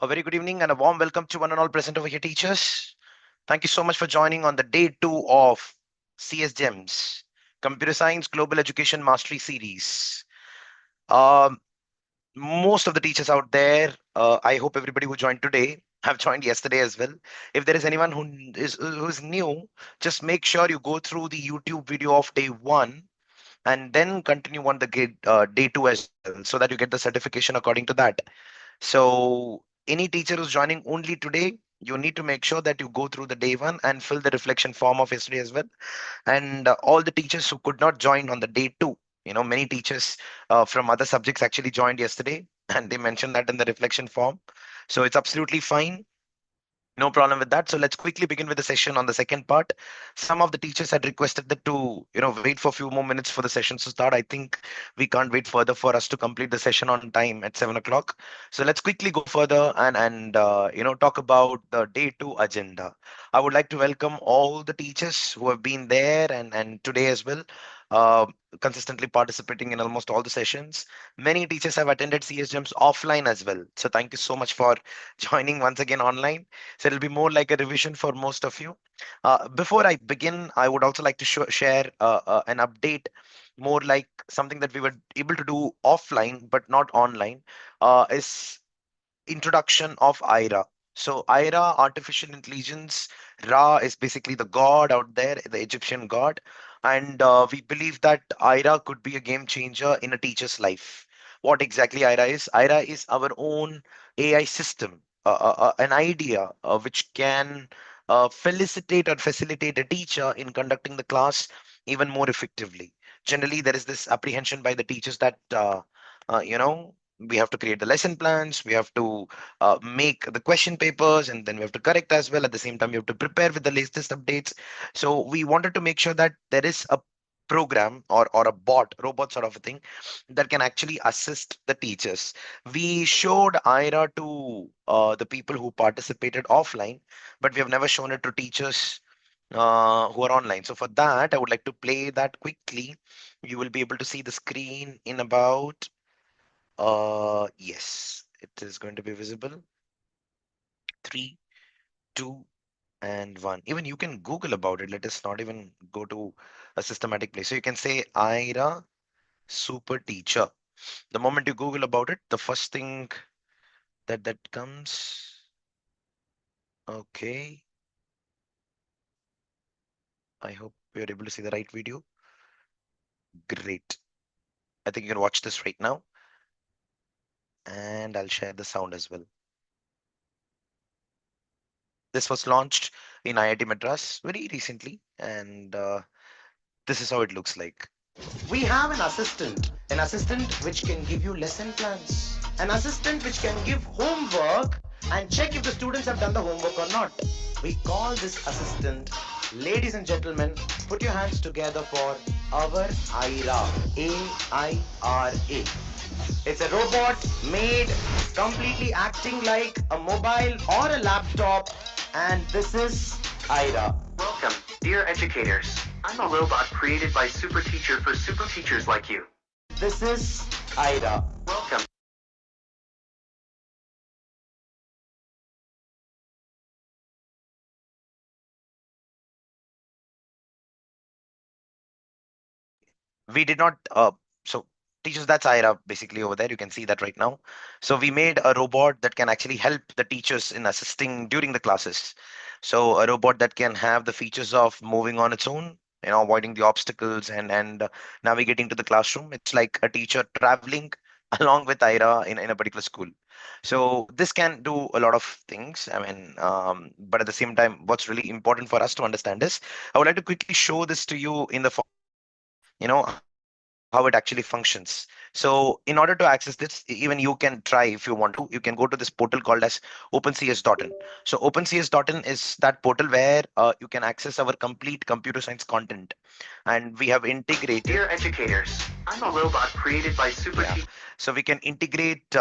A very good evening and a warm welcome to one and all present over here, teachers. Thank you so much for joining on the day 2 of CS GEMS, Computer Science Global Education Mastery Series. Um, Most of the teachers out there, I hope everybody who joined today have joined yesterday as well. If there is anyone who's new, just make sure you go through the YouTube video of day 1 and then continue on the day 2 as well, so that you get the certification according to that. So any teacher who's joining only today, you need to make sure that you go through the day 1 and fill the reflection form of yesterday as well. And all the teachers who could not join on the day 2, many teachers from other subjects actually joined yesterday, and they mentioned that in the reflection form. So it's absolutely fine. No problem with that. So let's quickly begin with the session on the second part. Some of the teachers had requested that to, wait for a few more minutes for the session to start. I think we can't wait further for us to complete the session on time at 7 o'clock. So let's quickly go further and talk about the day 2 agenda. I would like to welcome all the teachers who have been there and today as well. Uh, Consistently participating in almost all the sessions. Many teachers have attended CS Gems offline as well. So thank you so much for joining once again online. So it'll be more like a revision for most of you. Before I begin, I would also like to share an update, more like something that we were able to do offline but not online, is introduction of IRA. So IRA, artificial intelligence, Ra is basically the god out there, the Egyptian god, and we believe that IRA could be a game changer in a teacher's life. What exactly IRA is? IRA is our own AI system, an idea which can felicitate or facilitate a teacher in conducting the class even more effectively. Generally, there is this apprehension by the teachers that we have to create the lesson plans, we have to make the question papers, and then we have to correct as well. At the same time, we have to prepare with the latest updates. So we wanted to make sure that there is a program or a robot sort of a thing that can actually assist the teachers. We showed IRA to the people who participated offline, but we have never shown it to teachers who are online. So for that, I would like to play that quickly. You will be able to see the screen in about yes, it is going to be visible. Three, two, and one. Even you can Google about it. Let us not even go to a systematic place. So you can say IRA super teacher. The moment you Google about it, the first thing that comes. Okay, I hope you're able to see the right video. Great. I think you can watch this right now, and I'll share the sound as well. This was launched in IIT Madras very recently, and this is how it looks like. We have an assistant which can give you lesson plans, an assistant which can give homework and check if the students have done the homework or not. We call this assistant, ladies and gentlemen, put your hands together for our IRA, AIRA. It's a robot made completely acting like a mobile or a laptop, and this is IRA. Welcome, dear educators. I'm a robot created by SuperTeacher for super teachers like you. This is IRA. Welcome. We did not so teachers, that's IRA basically over there. You can see that right now. So we made a robot that can actually help the teachers in assisting during the classes. So a robot that can have the features of moving on its own, avoiding the obstacles and navigating to the classroom. It's like a teacher traveling along with IRA in a particular school. So this can do a lot of things. I mean, but at the same time, what's really important for us to understand is, I would like to quickly show this to you in the how it actually functions. So in order to access this, even you can try if you want to. You can go to this portal called as opencs.in. So opencs.in is that portal where you can access our complete computer science content, and we have integrated. Dear educators, I'm a robot created by Super. Yeah. So we can integrate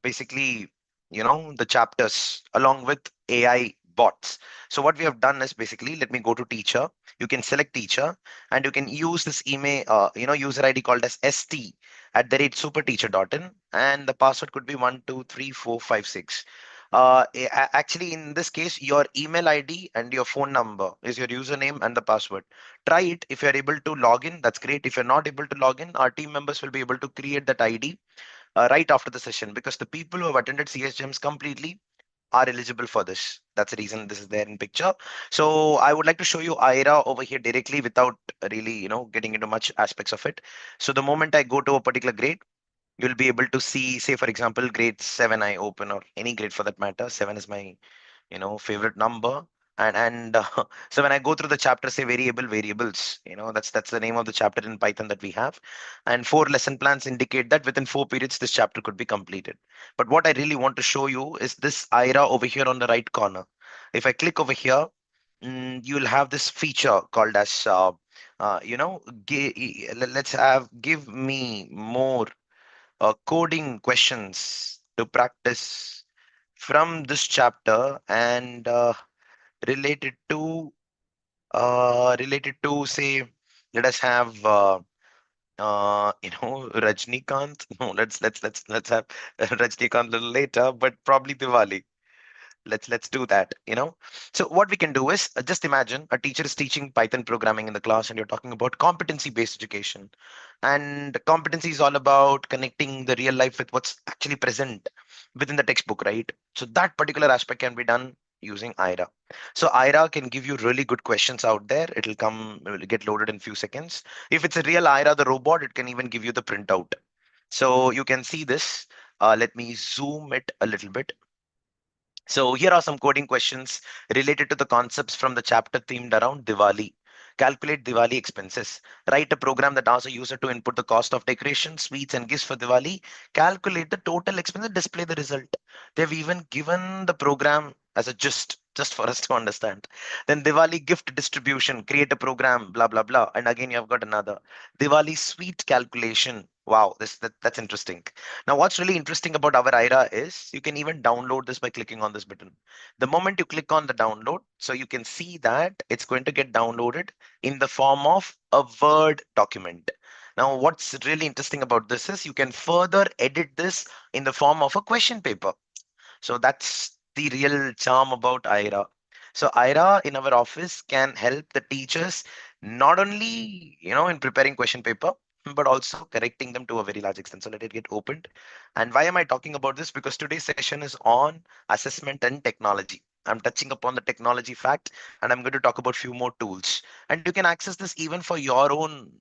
basically the chapters along with AI bots. So what we have done is, basically, let me go to teacher. You can select teacher, and you can use this email, user ID called as st@superteacher.in, and the password could be 123456. Actually, in this case, your email ID and your phone number is your username and the password. Try it. If you're able to log in, that's great. If you're not able to log in, our team members will be able to create that ID right after the session, because the people who have attended CSGEMs completely are eligible for this. That's the reason this is there in picture. So I would like to show you IRA over here directly without really, getting into much aspects of it. So the moment I go to a particular grade, you'll be able to see, say, for example, grade 7 I open, or any grade for that matter. 7 is my favorite number. And so when I go through the chapter, say variables, that's the name of the chapter in Python that we have, and 4 lesson plans indicate that within 4 periods this chapter could be completed. But what I really want to show you is this IRA over here on the right corner. If I click over here, you'll have this feature called as let's have give me more coding questions to practice from this chapter, and related to say, let us have Rajnikant. No, let's have Rajnikant a little later, but probably Diwali. Let's do that. So what we can do is, just imagine a teacher is teaching Python programming in the class, and you're talking about competency based education. And competency is all about connecting the real life with what's actually present within the textbook, right? So that particular aspect can be done using IRA. So IRA can give you really good questions out there. It will get loaded in few seconds. If it's a real IRA, the robot, it can even give you the printout. So you can see this. Let me zoom it a little bit. So here are some coding questions related to the concepts from the chapter themed around Diwali. Calculate Diwali expenses. Write a program that asks a user to input the cost of decoration, sweets, and gifts for Diwali. Calculate the total expense and display the result. They've even given the program as a just for us to understand. Then Diwali gift distribution. Create a program, blah blah blah. And again, you have got another Diwali sweet calculation. Wow, that's interesting. Now, what's really interesting about our IRA is you can even download this by clicking on this button. The moment you click on the download, so you can see that it's going to get downloaded in the form of a Word document. Now, what's really interesting about this is you can further edit this in the form of a question paper. So that's the real charm about IRA. So IRA in our office can help the teachers not only, in preparing question paper, but also correcting them to a very large extent. So let it get opened. And why am I talking about this? Because today's session is on assessment and technology. I'm touching upon the technology fact, and I'm going to talk about few more tools. And you can access this even for your own,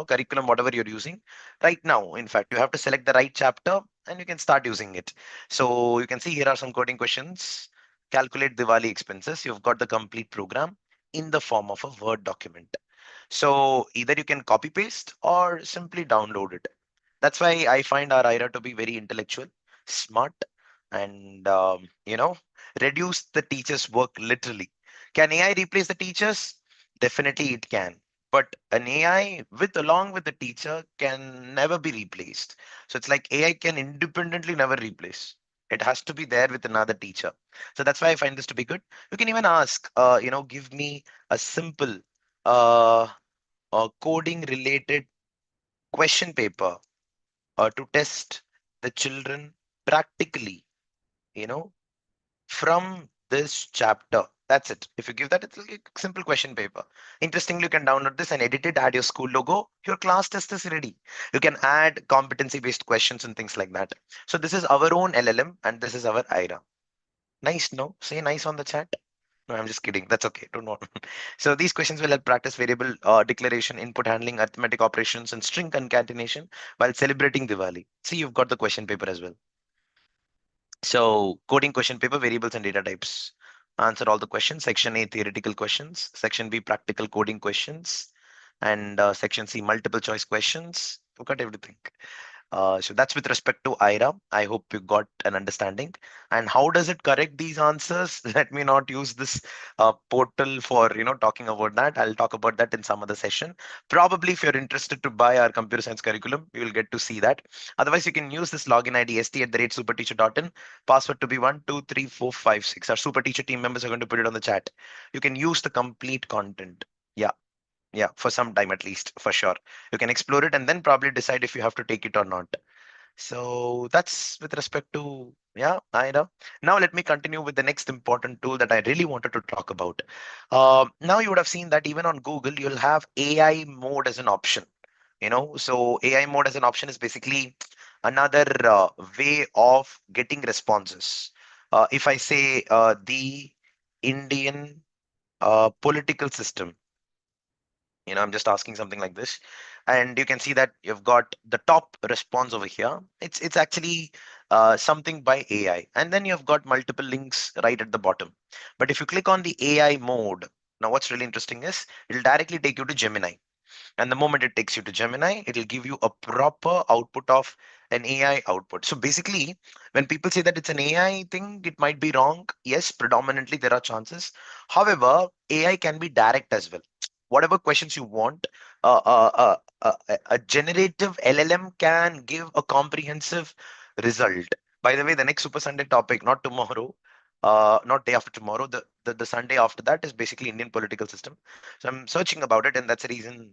curriculum, whatever you're using right now. In fact, you have to select the right chapter and you can start using it. So you can see here are some coding questions. Calculate Diwali expenses. You've got the complete program in the form of a Word document. So either you can copy paste or simply download it. That's why I find our IRA to be very intellectual, smart, and reduce the teacher's work literally. Can AI replace the teachers? Definitely it can. But an AI with along with the teacher can never be replaced. So it's like AI can independently never replace. It has to be there with another teacher. So that's why I find this to be good. You can even ask, give me a simple uh, coding related question paper to test the children practically, you know, from this chapter. That's it. If you give that, it's like a simple question paper. Interestingly, you can download this and edit it, add your school logo. Your class test is ready. You can add competency based questions and things like that. So this is our own LLM and this is our IRA. Nice, no? Say nice on the chat. No, I'm just kidding. That's okay. Don't know. So these questions will help practice variable declaration, input handling, arithmetic operations, and string concatenation while celebrating Diwali. See, you've got the question paper as well. So coding question paper, variables and data types. Answer all the questions. Section A, theoretical questions. Section B, practical coding questions. And section C, multiple choice questions. You've got everything. So that's with respect to IRA. I hope you got an understanding. And how does it correct these answers? Let me not use this portal for talking about that. I'll talk about that in some other session. Probably if you're interested to buy our computer science curriculum, you will get to see that. Otherwise, you can use this login ID st@superteacher.in, password to be 123456. Our super teacher team members are going to put it on the chat. You can use the complete content. Yeah. Yeah, for some time at least, for sure. You can explore it and then probably decide if you have to take it or not. So that's with respect to Yeah, I know. Now let me continue with the next important tool that I really wanted to talk about. Now you would have seen that even on Google, you'll have AI mode as an option. So AI mode as an option is basically another way of getting responses. If I say the Indian political system, I'm just asking something like this, and you can see that you've got the top response over here. It's actually something by AI, and then you've got multiple links right at the bottom. But if you click on the AI mode, now what's really interesting is it'll directly take you to Gemini. And the moment it takes you to Gemini, it'll give you a proper output of an AI output. So basically, when people say that it's an AI thing, it might be wrong. Yes, predominantly there are chances. However, AI can be direct as well. Whatever questions you want, a generative LLM can give a comprehensive result. By the way, the next Super Sunday topic, not tomorrow, not day after tomorrow, the Sunday after that is basically Indian political system. So I'm searching about it, and that's the reason,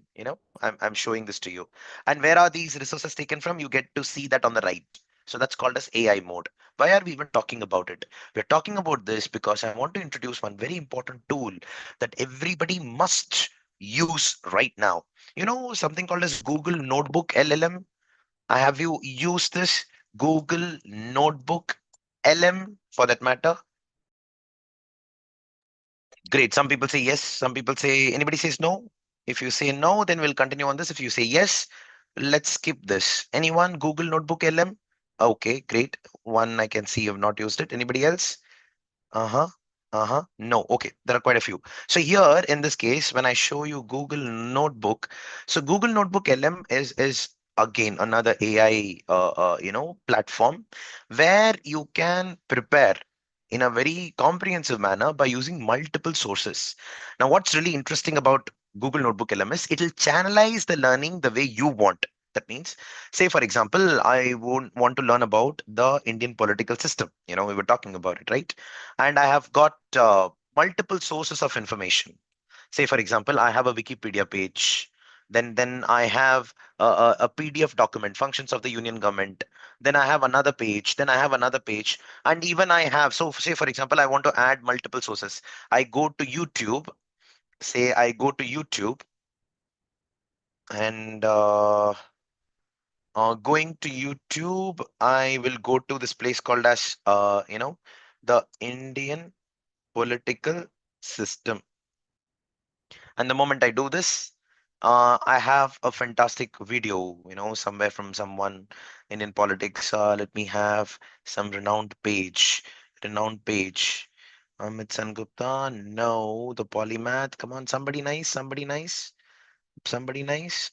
I'm showing this to you. And where are these resources taken from? You get to see that on the right. So that's called as AI mode. Why are we even talking about it? We're talking about this because I want to introduce one very important tool that everybody must use right now. Something called as Google Notebook LLM. Have you used this Google Notebook LM for that matter? Great. Some people say yes. Some people say, anybody says no. If you say no, then we'll continue on this. If you say yes, let's skip this. Anyone? Google Notebook LM? Okay, great. One I can see you've not used it. Anybody else? Uh-huh. Uh-huh. No. Okay. There are quite a few. So here in this case, when I show you Google Notebook, so Google Notebook LM is again another AI platform where you can prepare in a very comprehensive manner by using multiple sources. Now, what's really interesting about Google Notebook LMS, it'll channelize the learning the way you want. That means, say, for example, I would want to learn about the Indian political system. We were talking about it, right? And I have got multiple sources of information. Say, for example, I have a Wikipedia page. Then I have a PDF document, functions of the union government. Then I have another page. Then I have another page, and even I have. So, say for example, I want to add multiple sources. I go to YouTube. Say I go to YouTube, and going to YouTube, I will go to this place called as the Indian political system. And the moment I do this, I have a fantastic video, somewhere from someone in politics. Let me have some renowned page. Amit Gupta, no, the polymath. Come on, somebody nice, somebody nice, somebody nice.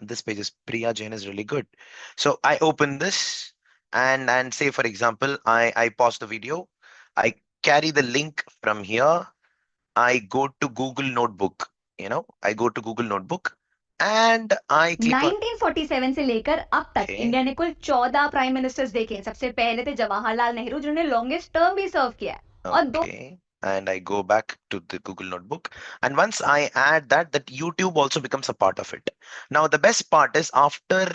This page is Priya Jain is really good. So I open this and say, for example, I pause the video. I carry the link from here. I go to Google Notebook, I go to Google Notebook and I click on 1947 से लेकर अब तक okay, India ने कुल 14 prime ministers देखे हैं। सबसे पहले थे जवाहरलाल नेहरू जिन्होंने लॉन्गेस्ट टर्म भी सर्व किया है और दो okay, and I go back to the Google Notebook. And once I add that YouTube also becomes a part of it. Now, the best part is after,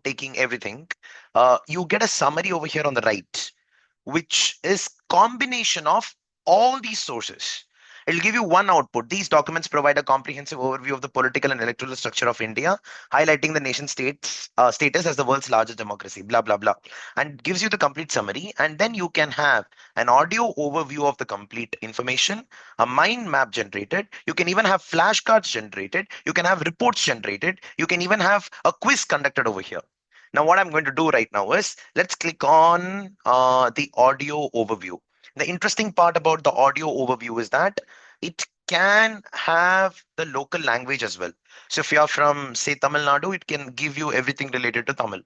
taking everything, you get a summary over here on the right, which is combination of all these sources. It'll give you one output. These documents provide a comprehensive overview of the political and electoral structure of India, highlighting the nation state's status as the world's largest democracy, blah, blah, blah, and gives you the complete summary. And then you can have an audio overview of the complete information, a mind map generated. You can even have flashcards generated. You can have reports generated. You can even have a quiz conducted over here. Now, what I'm going to do right now is let's click on the audio overview. The interesting part about the audio overview is that it can have the local language as well. So if you're from, say, Tamil Nadu, it can give you everything related to Tamil,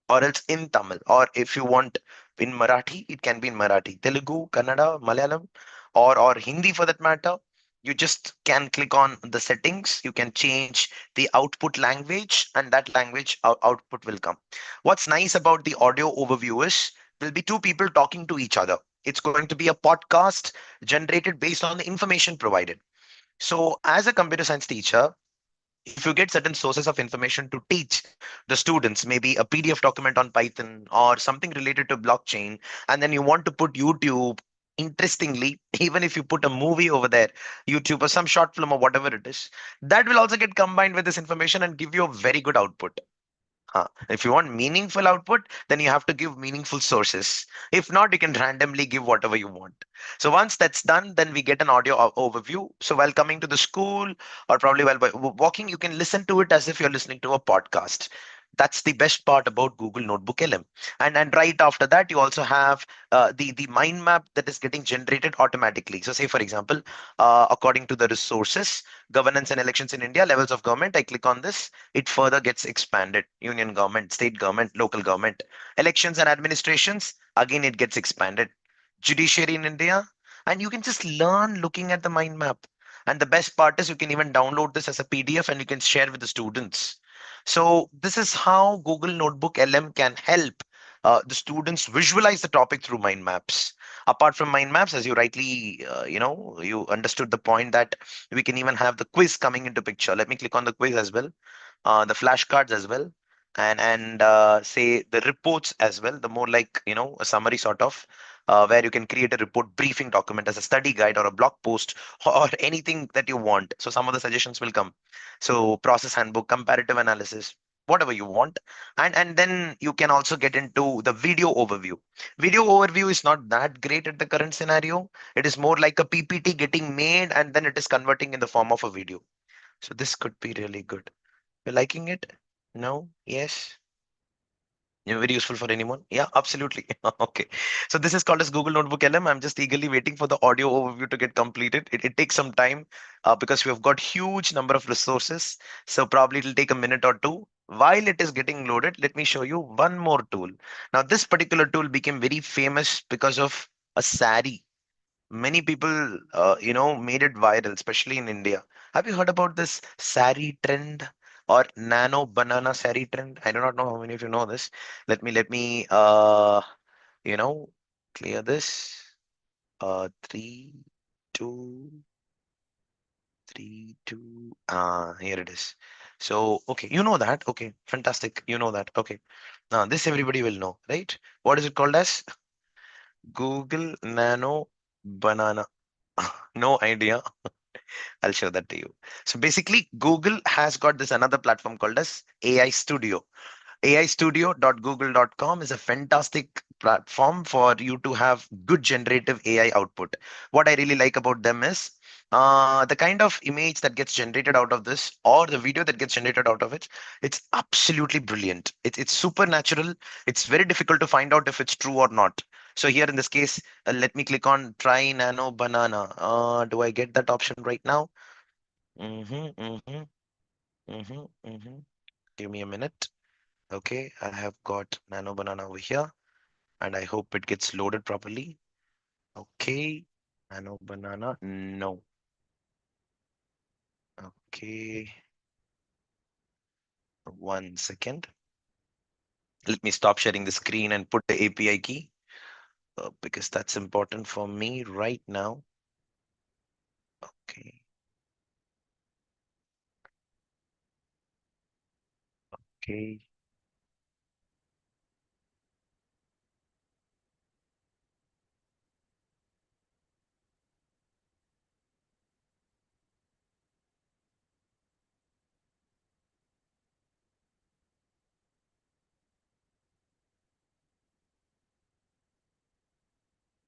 or else in Tamil. Or if you want in Marathi, it can be in Marathi, Telugu, Kannada, Malayalam, or Hindi for that matter. You just can click on the settings. You can change the output language, and that language output will come. What's nice about the audio overview is there'll be two people talking to each other. It's going to be a podcast generated based on the information provided. So, as a computer science teacher, If you get certain sources of information to teach the students, maybe a PDF document on Python or something related to blockchain, and then you want to put YouTube, interestingly, even if you put a movie over there, YouTube or some short film or whatever it is, that will also get combined with this information and give you a very good output. If you want meaningful output, then you have to give meaningful sources. If not, you can randomly give whatever you want. So once that's done, then we get an audio overview. So while coming to the school or probably while walking, you can listen to it as if you're listening to a podcast. That's the best part about Google Notebook LM. And right after that, you also have the mind map that is getting generated automatically. So say, for example, according to the resources, governance and elections in India, levels of government, I click on this, it further gets expanded. Union government, state government, local government, elections and administrations, again it gets expanded. Judiciary in India, and you can just learn looking at the mind map. And the best part is you can even download this as a PDF and you can share with the students. So this is how Google Notebook LM can help the students visualize the topic through mind maps. Apart from mind maps, as you rightly you understood the point that we can even have the quiz coming into picture. Let me click on the quiz as well, the flashcards as well, and say the reports as well, the more like a summary sort of, where you can create a report briefing document as a study guide or a blog post or anything that you want. So some of the suggestions will come. So process handbook, comparative analysis, whatever you want. And then you can also get into the video overview. Video overview is not that great at the current scenario. It is more like a PPT getting made and then it is converting in the form of a video. So this could be really good. You liking it? No? Yes? Very useful for anyone? Yeah, absolutely. Okay. So this is called as Google Notebook LM. I'm just eagerly waiting for the audio overview to get completed. It takes some time because we have got huge number of resources. So probably it'll take a minute or two. While it is getting loaded, let me show you one more tool. Now, this particular tool became very famous because of a sari. Many people made it viral, especially in India. Have you heard about this sari trend or nano banana sari trend? I do not know how many of you know this. Let me you know clear this. 3 2 3 2, here it is. So okay, you know that. Okay, fantastic, you know that. Okay, now this everybody will know, right? What is it called as? Google nano banana. No idea. I'll show that to you. So basically, Google has got this another platform called as AI Studio. aistudio.google.com is a fantastic platform for you to have good generative AI output. What I really like about them is the kind of image that gets generated out of this or the video that gets generated out of it, it's absolutely brilliant. It's supernatural. It's very difficult to find out if it's true or not. So here in this case, let me click on try nano banana. Do I get that option right now? Mm-hmm, mm-hmm, mm-hmm, mm-hmm. Give me a minute. Okay, I have got Nano Banana over here, and I hope it gets loaded properly. Okay, Nano Banana, no. Okay, 1 second. Let me stop sharing the screen and put the API key because that's important for me right now. Okay, okay.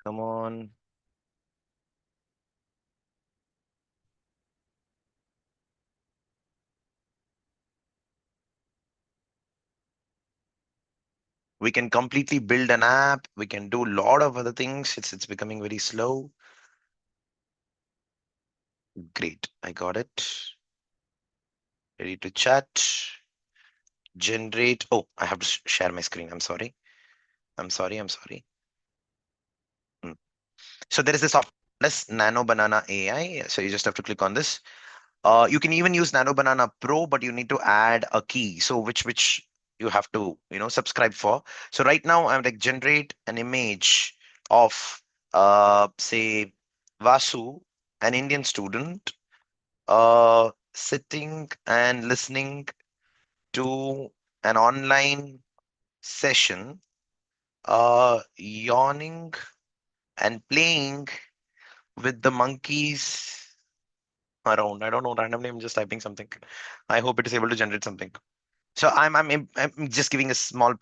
Come on. We can completely build an app. We can do a lot of other things. It's becoming very slow. Great, I got it. Ready to chat. Generate. Oh, I have to share my screen. I'm sorry. I'm sorry. I'm sorry. Mm. So there is this option as Nano Banana AI. So you just have to click on this. You can even use Nano Banana Pro, but you need to add a key. So which you have to subscribe for. So right now I'm like generate an image of say Vasu, an Indian student, sitting and listening to an online session, yawning and playing with the monkeys around. I don't know, randomly I'm just typing something. I hope it is able to generate something. So I'm just giving a small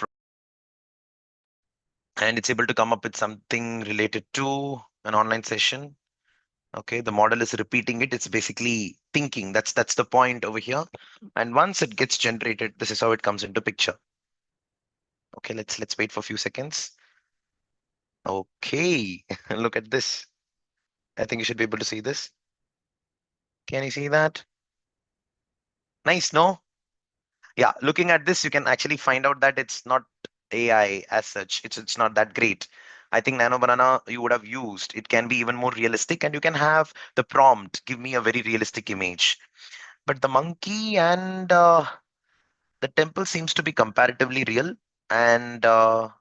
and it's able to come up with something related to an online session. Okay, the model is repeating it. It's basically thinking. That's the point over here. And once it gets generated, this is how it comes into picture. Okay, let's wait for a few seconds. Okay, look at this. I think you should be able to see this. Can you see that? Nice, no? Yeah, looking at this, you can actually find out that it's not AI as such. It's not that great. I think Nano Banana you would have used. It can be even more realistic, and you can have the prompt give me a very realistic image. But the monkey and the temple seems to be comparatively real, and the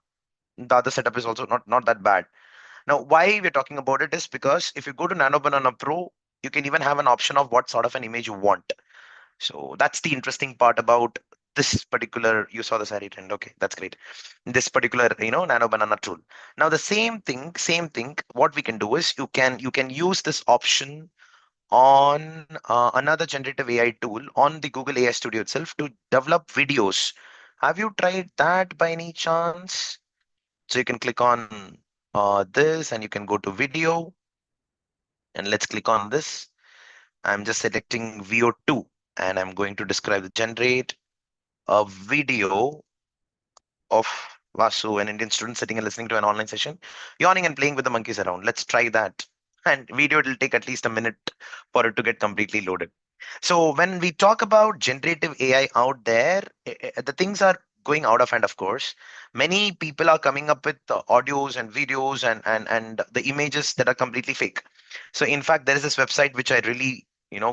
other setup is also not that bad. Now, why we're talking about it is because if you go to Nano Banana Pro, you can even have an option of what sort of an image you want. So that's the interesting part about this particular. You saw the sari trend. Okay, that's great. This particular, Nano Banana tool. Now the same thing. What we can do is you can use this option on another generative AI tool on the Google AI Studio itself to develop videos. Have you tried that by any chance? So you can click on this and you can go to video and let's click on this. I'm just selecting VO2 and I'm going to describe the generate a video of Vasu, an Indian student sitting and listening to an online session, yawning and playing with the monkeys around. Let's try that. And video, it'll take at least a minute for it to get completely loaded. So when we talk about generative AI out there, the things are going out of hand, of course. Many people are coming up with audios and videos and the images that are completely fake. So in fact, there is this website which I really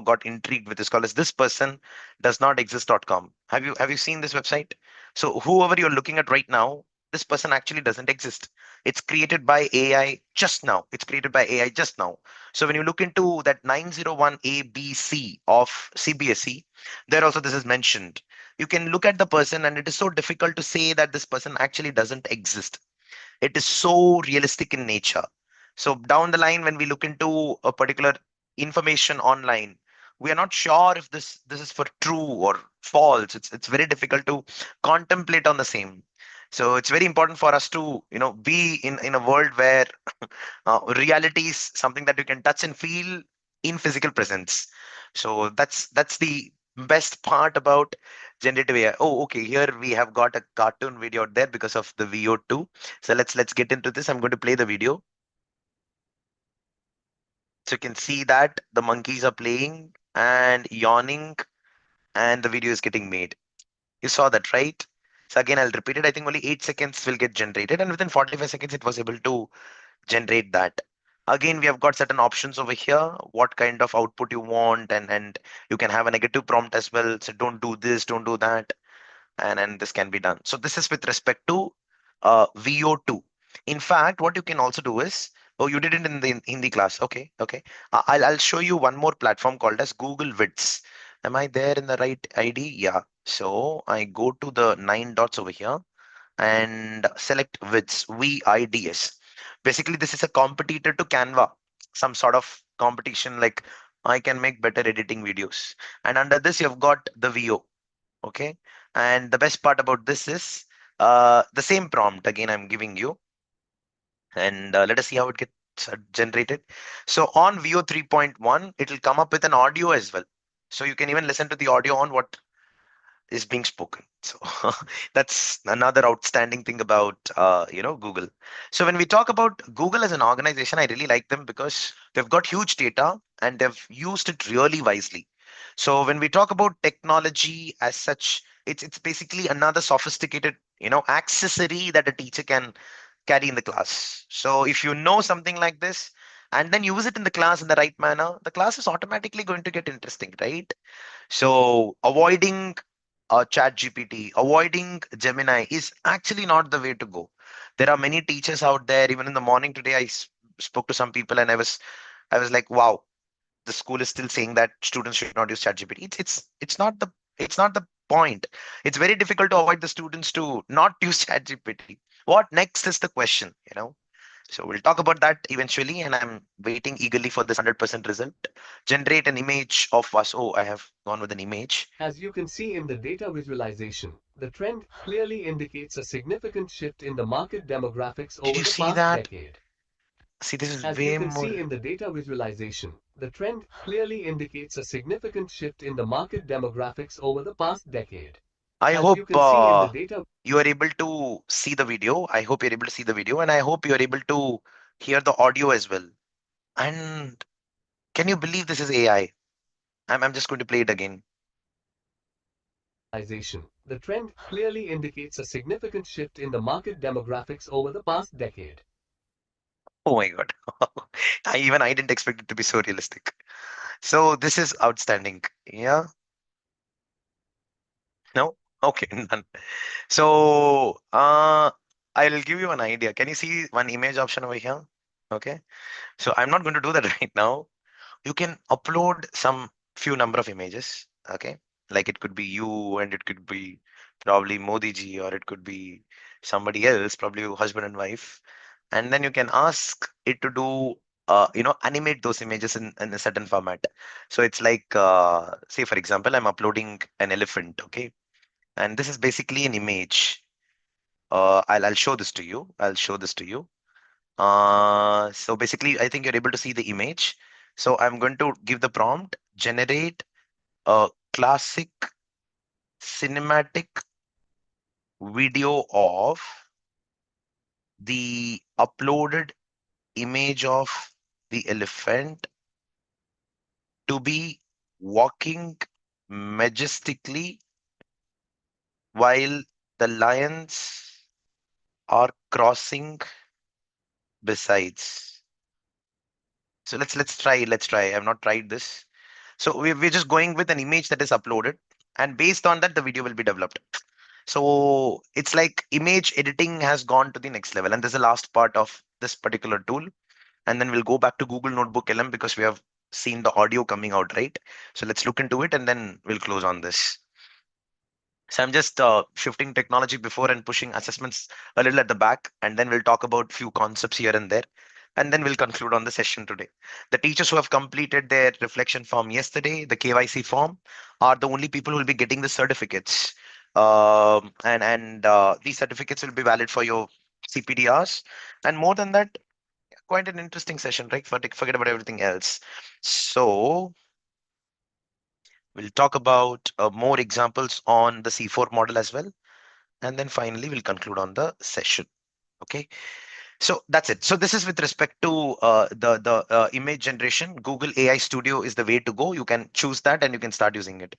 got intrigued with. It's called as this person does not exist.com. Have you seen this website? So whoever you're looking at right now, this person actually doesn't exist. It's created by AI just now. It's created by AI just now. So when you look into that 901 ABC of CBSE, there also this is mentioned. You can look at the person, and it is so difficult to say that this person actually doesn't exist. It is so realistic in nature. So down the line, when we look into a particular information online, we are not sure if this is for true or false. It's very difficult to contemplate on the same. So it's very important for us to be in a world where reality is something that you can touch and feel in physical presence. So that's the best part about generative AI. Oh, okay. Here we have got a cartoon video out there because of the VO2. So let's get into this. I'm going to play the video. So you can see that the monkeys are playing and yawning, and the video is getting made. You saw that, right? So again, I'll repeat it. I think only 8 seconds will get generated, and within 45 seconds, it was able to generate that. Again, we have got certain options over here, what kind of output you want, and you can have a negative prompt as well. So don't do this, don't do that, and this can be done. So this is with respect to VO2. In fact, what you can also do is, oh, you did it in the Hindi class. Okay, okay. I'll show you one more platform called as Google Vids. Am I there in the right ID? Yeah. So I go to the 9 dots over here and select Vids, VIDS. Basically, this is a competitor to Canva, some sort of competition like I can make better editing videos. And under this, you've got the VO. Okay. And the best part about this is the same prompt again I'm giving you. And let us see how it gets generated. So on VO 3.1, it'll come up with an audio as well. So you can even listen to the audio on what is being spoken. So that's another outstanding thing about Google. So when we talk about Google as an organization, I really like them because they've got huge data and they've used it really wisely. So when we talk about technology as such, it's basically another sophisticated accessory that a teacher can carry in the class. So if you know something like this and then use it in the class in the right manner, the class is automatically going to get interesting, right? So avoiding chat GPT, avoiding Gemini is actually not the way to go. There are many teachers out there. Even in the morning today, I spoke to some people and I was like, wow. the school is still saying that students should not use ChatGPT. It's not the point. It's very difficult to avoid the students to not use ChatGPT. What next is the question, you know? So we'll talk about that eventually, and I'm waiting eagerly for this 100% result. Generate an image of us. Oh, I have gone with an image. As you can see in the data visualization, the trend clearly indicates a significant shift in the market demographics Did over you the see past that? decade. See, this is As you way can more. see in the data visualization, the trend clearly indicates a significant shift in the market demographics over the past decade. I As hope you can see in the data you are able to see the video. I hope you're able to see the video, and I hope you're able to hear the audio as well. And can you believe this is AI? I'm just going to play it again. visualization, the trend clearly indicates a significant shift in the market demographics over the past decade. Oh my God. Even I didn't expect it to be so realistic. So this is outstanding. Yeah. No? Okay, none. So I'll give you an idea. Can you see one image option over here? Okay. So I'm not going to do that right now. You can upload some few number of images. Okay. Like it could be you and it could be probably Modi ji, or it could be somebody else, probably your husband and wife. And then you can ask it to do animate those images in a certain format. So it's like say for example, I'm uploading an elephant. Okay. And this is basically an image. I'll show this to you. I'll show this to you. So basically, I think you're able to see the image. So I'm going to give the prompt, generate a classic cinematic video of the uploaded image of the elephant to be walking majestically while the lions are crossing besides. So let's try. Let's try. I've not tried this. So we're just going with an image that is uploaded, and based on that, the video will be developed. So it's like image editing has gone to the next level, and this is the last part of this particular tool. And then we'll go back to Google Notebook LM because we have seen the audio coming out, right? So let's look into it, and then we'll close on this. So I'm just shifting technology before and pushing assessments a little at the back, and then we'll talk about few concepts here and there, and then we'll conclude on the session today. The teachers who have completed their reflection form yesterday, the KYC form, are the only people who will be getting the certificates. And these certificates will be valid for your CPDRs. And more than that, quite an interesting session, right? Forget about everything else. So we'll talk about more examples on the C4 model as well. And then finally, we'll conclude on the session. Okay. So that's it. So this is with respect to the image generation. Google AI Studio is the way to go. You can choose that and you can start using it.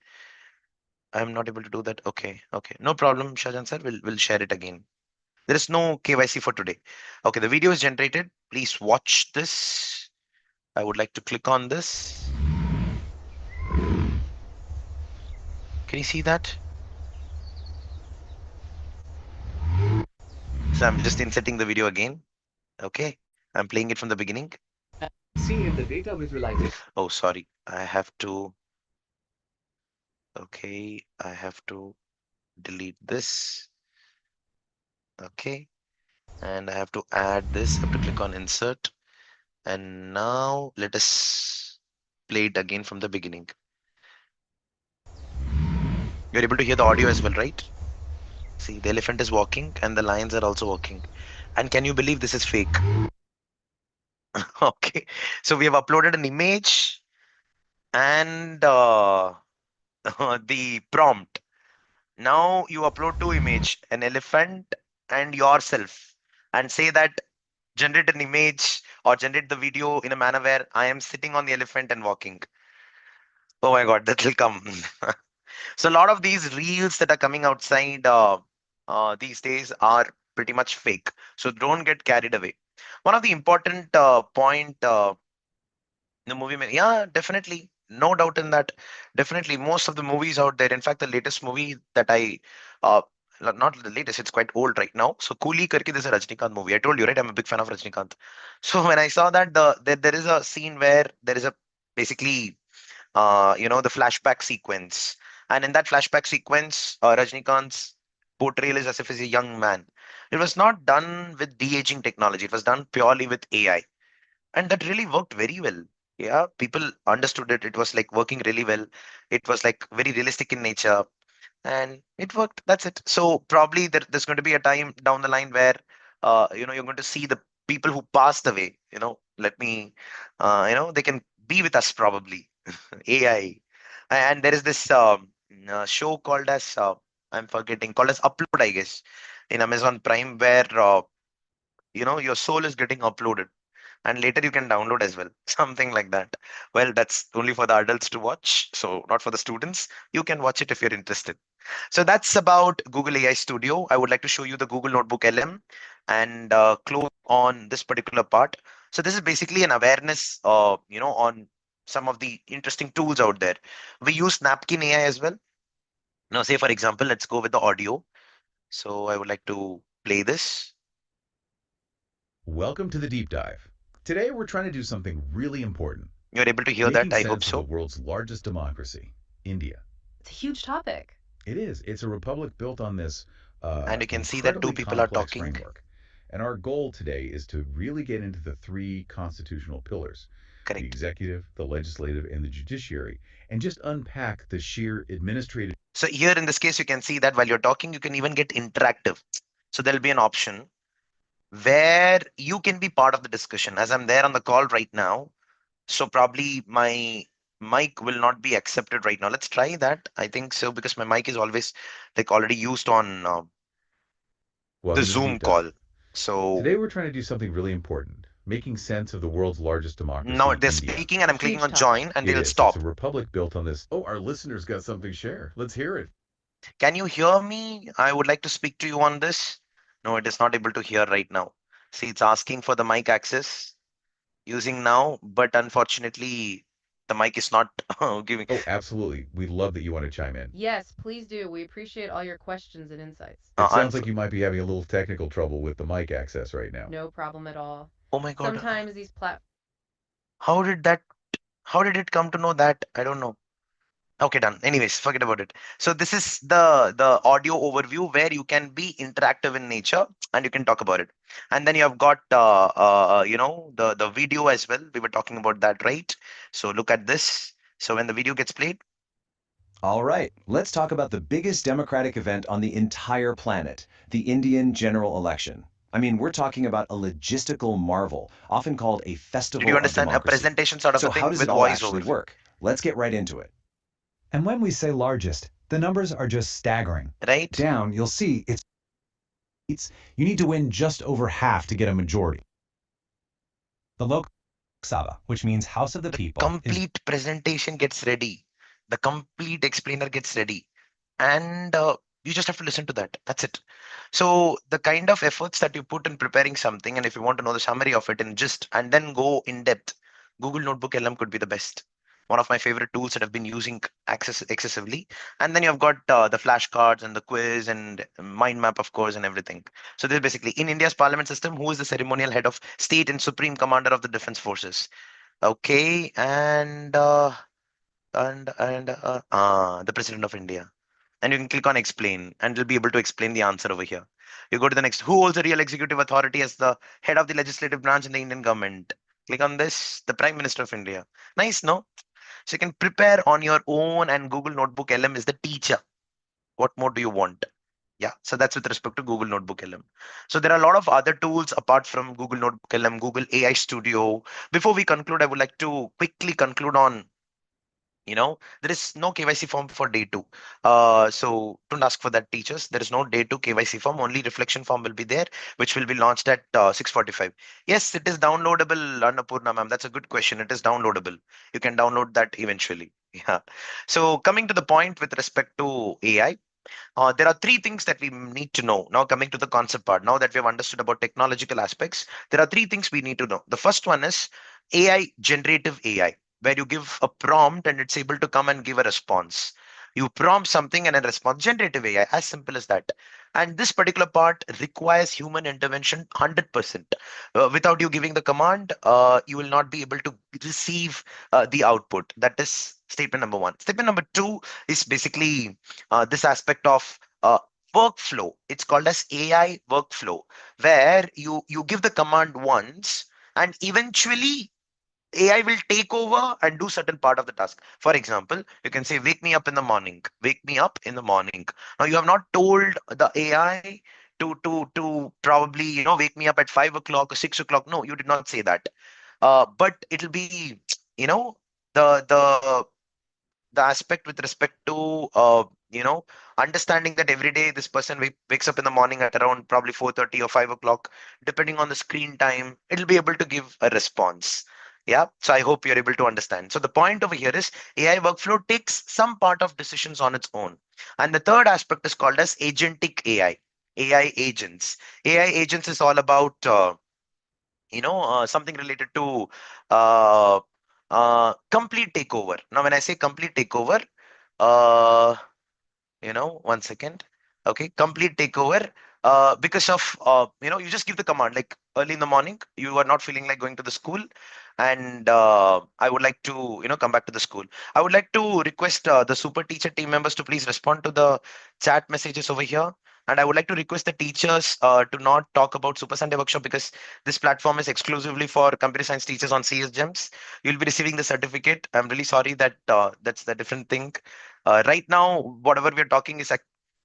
I'm not able to do that. Okay. Okay. No problem, Shajan sir. We'll share it again. There is no KYC for today. Okay. The video is generated. Please watch this. I would like to click on this. Can you see that? So I'm just inserting the video again. Okay. I'm playing it from the beginning. See in the data visualization. Oh, sorry. I have to. Okay. I have to delete this. Okay. And I have to add this. I have to click on insert. And now let us play it again from the beginning. You're able to hear the audio as well, right? See, the elephant is walking and the lions are also walking. And can you believe this is fake? Okay. So we have uploaded an image and the prompt. Now you upload two image, an elephant and yourself, and say that generate an image or generate the video in a manner where I am sitting on the elephant and walking. Oh my God, that will come. So a lot of these reels that are coming outside these days are pretty much fake. So don't get carried away. One of the important point the movie, yeah, definitely, no doubt in that. Definitely, most of the movies out there. In fact, the latest movie that uh, not the latest, it's quite old right now. So Coolie Karki, this is a Rajnikant movie. I told you, right? I'm a big fan of Rajnikant. So when I saw that there is a scene where there is a basically, the flashback sequence. And in that flashback sequence, Rajnikant's portrayal is as if he's a young man. It was not done with de-aging technology. It was done purely with AI. And that really worked very well. Yeah, people understood it. It was like working really well. It was like very realistic in nature, and it worked. That's it. So probably there's going to be a time down the line where you're going to see the people who passed away. Let me, they can be with us probably. AI, and there is this show called as I'm forgetting, called as Upload, I guess, in Amazon Prime, where your soul is getting uploaded and later you can download as well, something like that. Well, that's only for the adults to watch, so not for the students. You can watch it if you're interested. So that's about Google AI Studio. I would like to show you the Google Notebook LM and close on this particular part. So this is basically an awareness on some of the interesting tools out there. We use Napkin AI as well. Now say for example, let's go with the audio. So I would like to play this. Welcome to the deep dive. Today we're trying to do something really important. You're able to hear Making that, I hope sense of the so. world's largest democracy, India. It's a huge topic. It is. It's a republic built on this And you can see that two incredibly people are complex talking. framework. And our goal today is to really get into the three constitutional pillars, the Correct. executive, the legislative, and the judiciary, and just unpack the sheer administrative. So here in this case, you can see that while you're talking, you can even get interactive. So there'll be an option where you can be part of the discussion as I'm there on the call right now. So probably my mic will not be accepted right now. Let's try that. I think so because my mic is always like already used on the Welcome to the Zoom deep dive. call. So Today we're trying to do something really important, making sense of the world's largest now democracy, they're India. speaking and I'm clicking Huge on topic. join and It they'll is. It's a stop. republic built on this. Oh, our listeners got something to share. Let's hear it. Can you hear me? I would like to speak to you on this. No, it is not able to hear right now. See, it's asking for the mic access using now, but unfortunately, the mic is not giving. Oh, absolutely. We love that you want to chime in. Yes, please do. We appreciate all your questions and insights. It sounds Unf like you might be having a little technical trouble with the mic access right now. No problem at all. oh my God, Sometimes these platforms how did that? How did it come to know that? I don't know. Okay, done. Anyways, forget about it. So this is the audio overview where you can be interactive in nature and you can talk about it. And then you have got the video as well. We were talking about that, right? So look at this. So when the video gets played, All right, let's talk about the biggest democratic event on the entire planet, the Indian general election. I mean, we're talking about a logistical marvel, often called a did you festival of understand a democracy. presentation sort of a So how thing does with it all voice actually overview? work? Let's get right into it. And when we say largest, the numbers are just staggering. Right? Down, you'll see you need to win just over half to get a majority. The Lok Sabha, which means House of the The People, is complete presentation gets ready. The complete explainer gets ready. And you just have to listen to that. That's it. So the kind of efforts that you put in preparing something, and if you want to know the summary of it in just and then go in depth, Google Notebook LM could be the best. One of my favorite tools that I've been using excessively. And then you've got the flashcards and the quiz and mind map, of course, and everything. So this is basically in India's parliament system, who is the ceremonial head of state and supreme commander of the defense forces? Okay, and the president of India. And you can click on explain and it'll be able to explain the answer over here. You go to the next, who holds the real executive authority as the head of the legislative branch in the Indian government? Click on this, the Prime Minister of India. Nice, no? So you can prepare on your own and Google Notebook LM is the teacher. What more do you want? Yeah, so that's with respect to Google Notebook LM. So there are a lot of other tools apart from Google Notebook LM, Google AI Studio. Before we conclude, I would like to quickly conclude on there is no KYC form for day two. So don't ask for that, teachers. There is no day two KYC form. Only reflection form will be there, which will be launched at 6:45. Yes, it is downloadable, Annapurna ma'am. That's a good question. It is downloadable. You can download that eventually. Yeah. So coming to the point with respect to AI, there are three things that we need to know. Now coming to the concept part, now that we have understood about technological aspects, there are three things we need to know. The first one is AI, generative AI, where you give a prompt and it's able to come and give a response. You prompt something and a response, generative AI, as simple as that. And this particular part requires human intervention 100%. Without you giving the command, you will not be able to receive the output. That is statement number one. Statement number two is basically this aspect of workflow. It's called as AI workflow, where you give the command once and eventually AI will take over and do certain part of the task. For example, you can say, wake me up in the morning, wake me up in the morning. Now you have not told the AI to probably, wake me up at 5 o'clock or 6 o'clock. No, you did not say that. But it'll be, you know, the the aspect with respect to understanding that every day this person wakes up in the morning at around probably 4:30 or 5 o'clock, depending on the screen time, it'll be able to give a response. Yeah, so I hope you're able to understand. So the point over here is AI workflow takes some part of decisions on its own. And the third aspect is called as agentic AI agents. AI agents is all about something related to uh, complete takeover. Now, when I say complete takeover, uh, one second. Okay, complete takeover. Because of you just give the command like early in the morning. You are not feeling like going to the school, and I would like to come back to the school. I would like to request the super teacher team members to please respond to the chat messages over here. And I would like to request the teachers to not talk about Super Sunday Workshop because this platform is exclusively for computer science teachers on CS Gems. You'll be receiving the certificate. I'm really sorry that that's the different thing. Right now, whatever we're talking is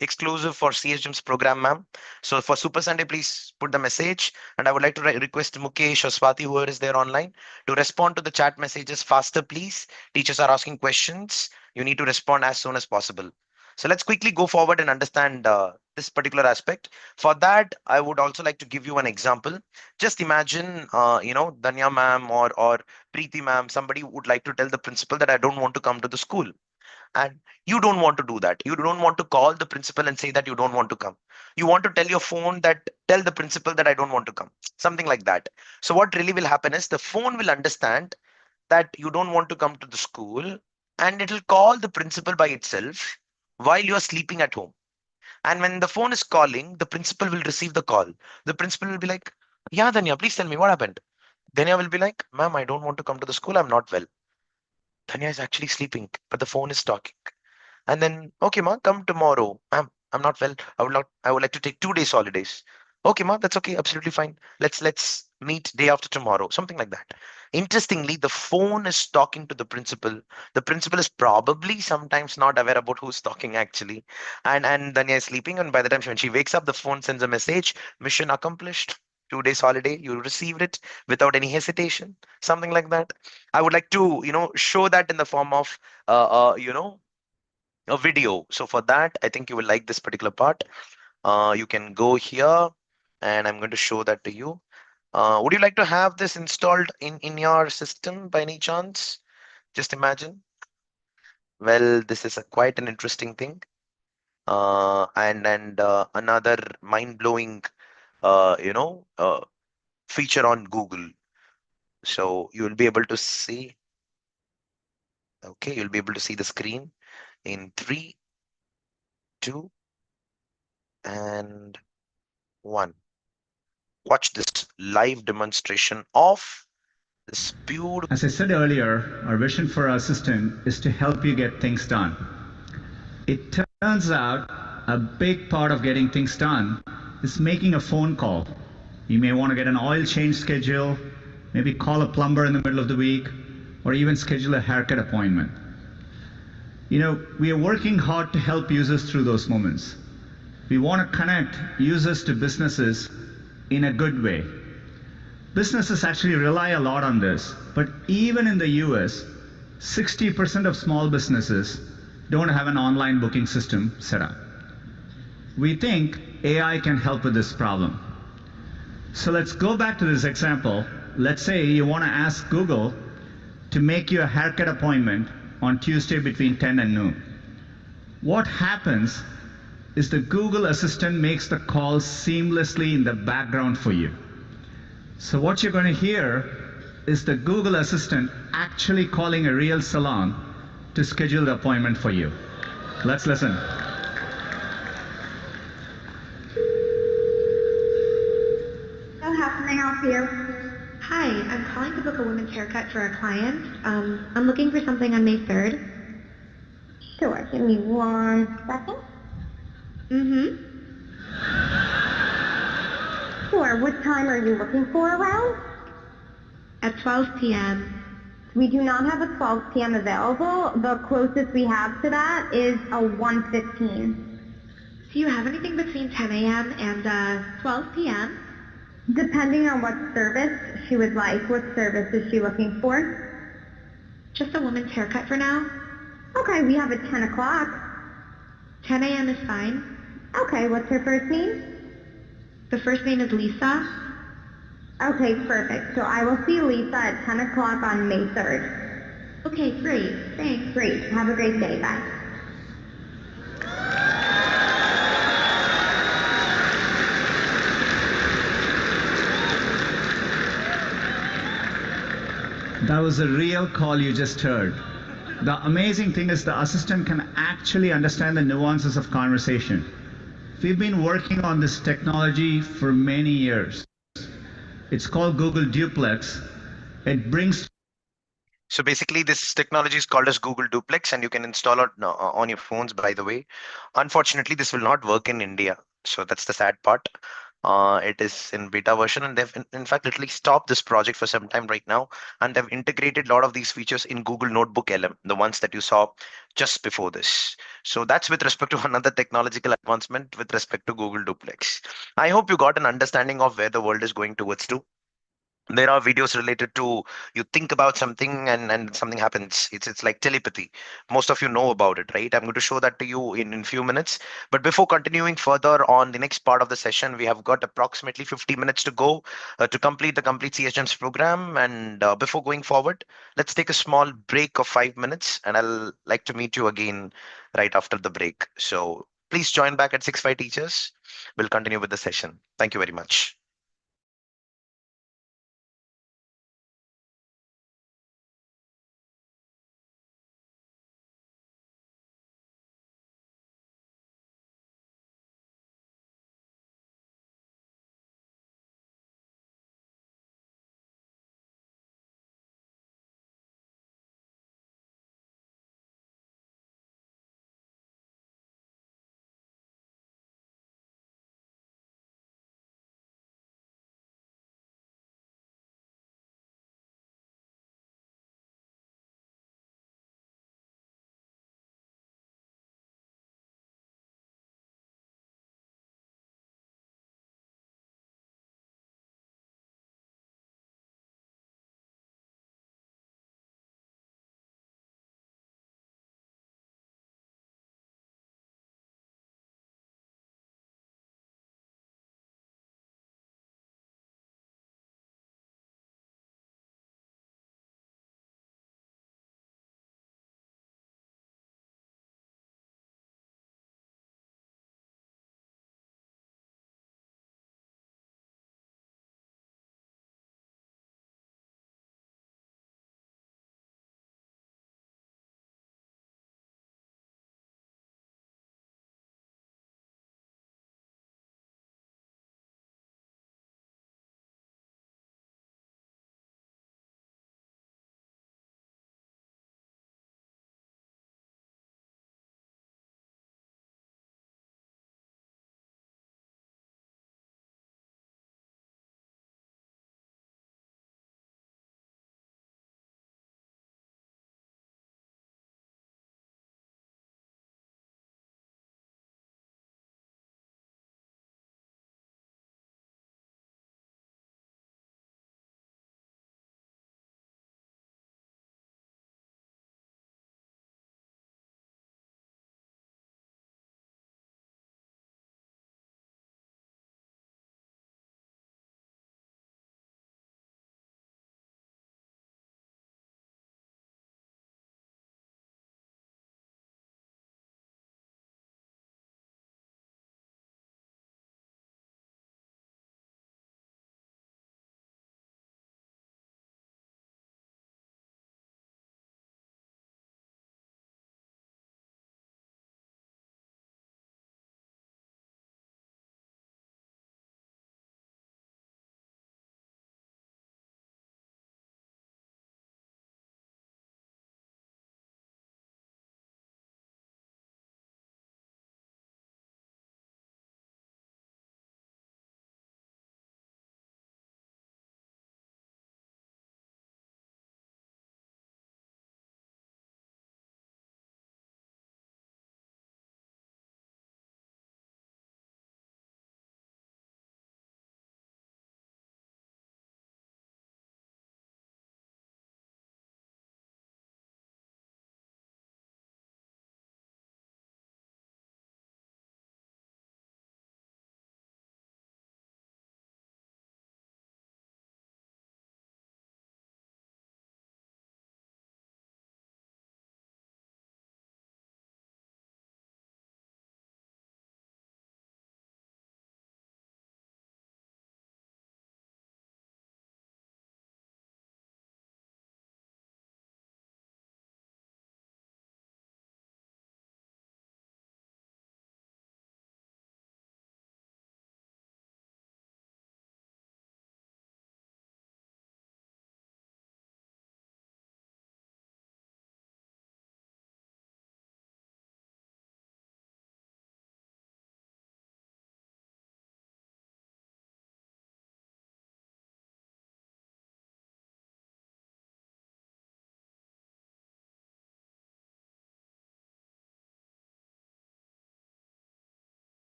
exclusive for CSGM's program, ma'am. So for Super Sunday, please put the message. And I would like to request Mukesh or Swati, whoever is there online, to respond to the chat messages faster, please. Teachers are asking questions. You need to respond as soon as possible. So let's quickly go forward and understand this particular aspect. For that, I would also like to give you an example. Just imagine, Danya ma'am or Preeti ma'am, somebody would like to tell the principal that I don't want to come to the school. And you don't want to do that. You don't want to call the principal and say that you don't want to come. You want to tell your phone that tell the principal that I don't want to come, something like that. So what really will happen is the phone will understand that you don't want to come to the school, and it'll call the principal by itself while you are sleeping at home. And when the phone is calling, the principal will receive the call. The principal will be like, yeah, Danya, please tell me what happened. Danya will be like, ma'am, I don't want to come to the school, I'm not well. Danya is actually sleeping, but the phone is talking. And then, okay, ma, come tomorrow. Ma'am, I'm not well. I would like to take 2 days holidays. Okay, ma, that's okay, absolutely fine. Let's meet day after tomorrow, something like that. Interestingly, the phone is talking to the principal. The principal is probably sometimes not aware about who's talking actually. And Danya is sleeping, and by the time when she wakes up, the phone sends a message, mission accomplished. 2 days holiday, you received it without any hesitation, something like that. I would like to, show that in the form of, a video. So for that, I think you will like this particular part. You can go here and I'm going to show that to you. Would you like to have this installed in your system by any chance? Just imagine. Well, this is quite an interesting thing. And another mind-blowing, feature on Google. So you will be able to see. Okay, you'll be able to see the screen in 3, 2, and 1. Watch this live demonstration of this beautiful. As I said earlier, our vision for our system is to help you get things done. It turns out a big part of getting things done is making a phone call. You may want to get an oil change schedule, maybe call a plumber in the middle of the week, or even schedule a haircut appointment. We are working hard to help users through those moments. We want to connect users to businesses in a good way. Businesses actually rely a lot on this, but even in the US, 60% of small businesses don't have an online booking system set up. We think AI can help with this problem. So let's go back to this example. Let's say you want to ask Google to make you a haircut appointment on Tuesday between 10 and noon. What happens is the Google Assistant makes the call seamlessly in the background for you. So what you're going to hear is the Google Assistant actually calling a real salon to schedule the appointment for you. Let's listen. for you? Hi, I'm calling to book a women's haircut for a client. I'm looking for something on May 3rd. Sure, give me 1 second. Mm-hmm. Sure, what time are you looking for around? At 12 p.m. We do not have a 12 p.m. available. The closest we have to that is a 1:15. Do you have anything between 10 a.m. and 12 p.m.? Depending on what service she would like. What service is she looking for? Just a woman's haircut for now. Okay, we have at 10 o'clock. 10 a.m. is fine. Okay, what's her first name? The first name is Lisa. Okay, perfect. So I will see Lisa at 10 o'clock on May 3rd. Okay, great. Thanks. Great. Have a great day. Bye. That was a real call you just heard. The amazing thing is the assistant can actually understand the nuances of conversation. We've been working on this technology for many years. It's called Google Duplex. It brings So basically, this technology is called as Google Duplex, and you can install it on your phones, by the way. Unfortunately, this will not work in India. So that's the sad part. It is in beta version, and they've in fact literally stopped this project for some time right now. And they've integrated a lot of these features in Google Notebook LM, the ones that you saw just before this. So that's with respect to another technological advancement with respect to Google Duplex. I hope you got an understanding of where the world is going towards to. There are videos related to you think about something and something happens. It's like telepathy. Most of you know about it, right? I'm going to show that to you in few minutes. But before continuing further on the next part of the session, we have got approximately 50 minutes to go to complete the complete CSGEMS program. And before going forward, let's take a small break of 5 minutes, and I'll like to meet you again right after the break. So please join back at 6 5 teachers. We'll continue with the session. Thank you very much.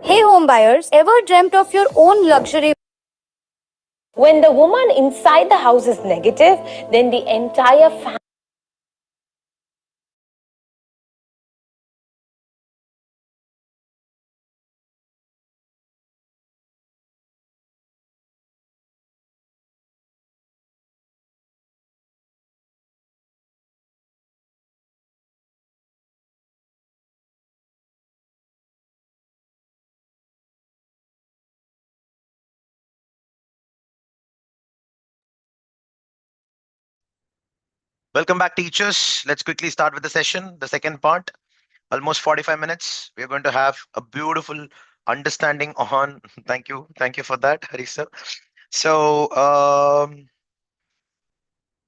Hey home buyers, ever dreamt of your own luxury? When the woman inside the house is negative, then the entire family. Welcome back, teachers. Let's quickly start with the session, the second part. Almost 45 minutes. We're going to have a beautiful understanding on. Thank you for that, Harisa. So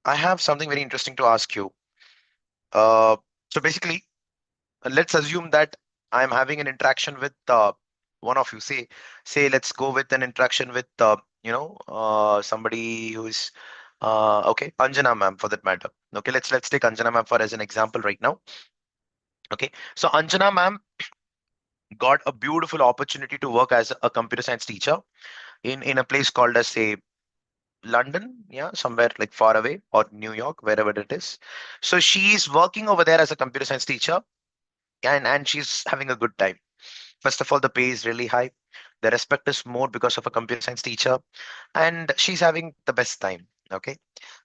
I have something very interesting to ask you. So basically, let's assume that I'm having an interaction with one of you. Say, let's go with an interaction with somebody who's okay, Anjana ma'am for that matter. Okay, let's take Anjana ma'am for as an example right now. Okay, so Anjana ma'am got a beautiful opportunity to work as a computer science teacher in a place called as say London, yeah, somewhere like far away, or New York, wherever it is. So she's working over there as a computer science teacher, and she's having a good time. First of all, the pay is really high. The respect is more because of a computer science teacher, and she's having the best time. Okay,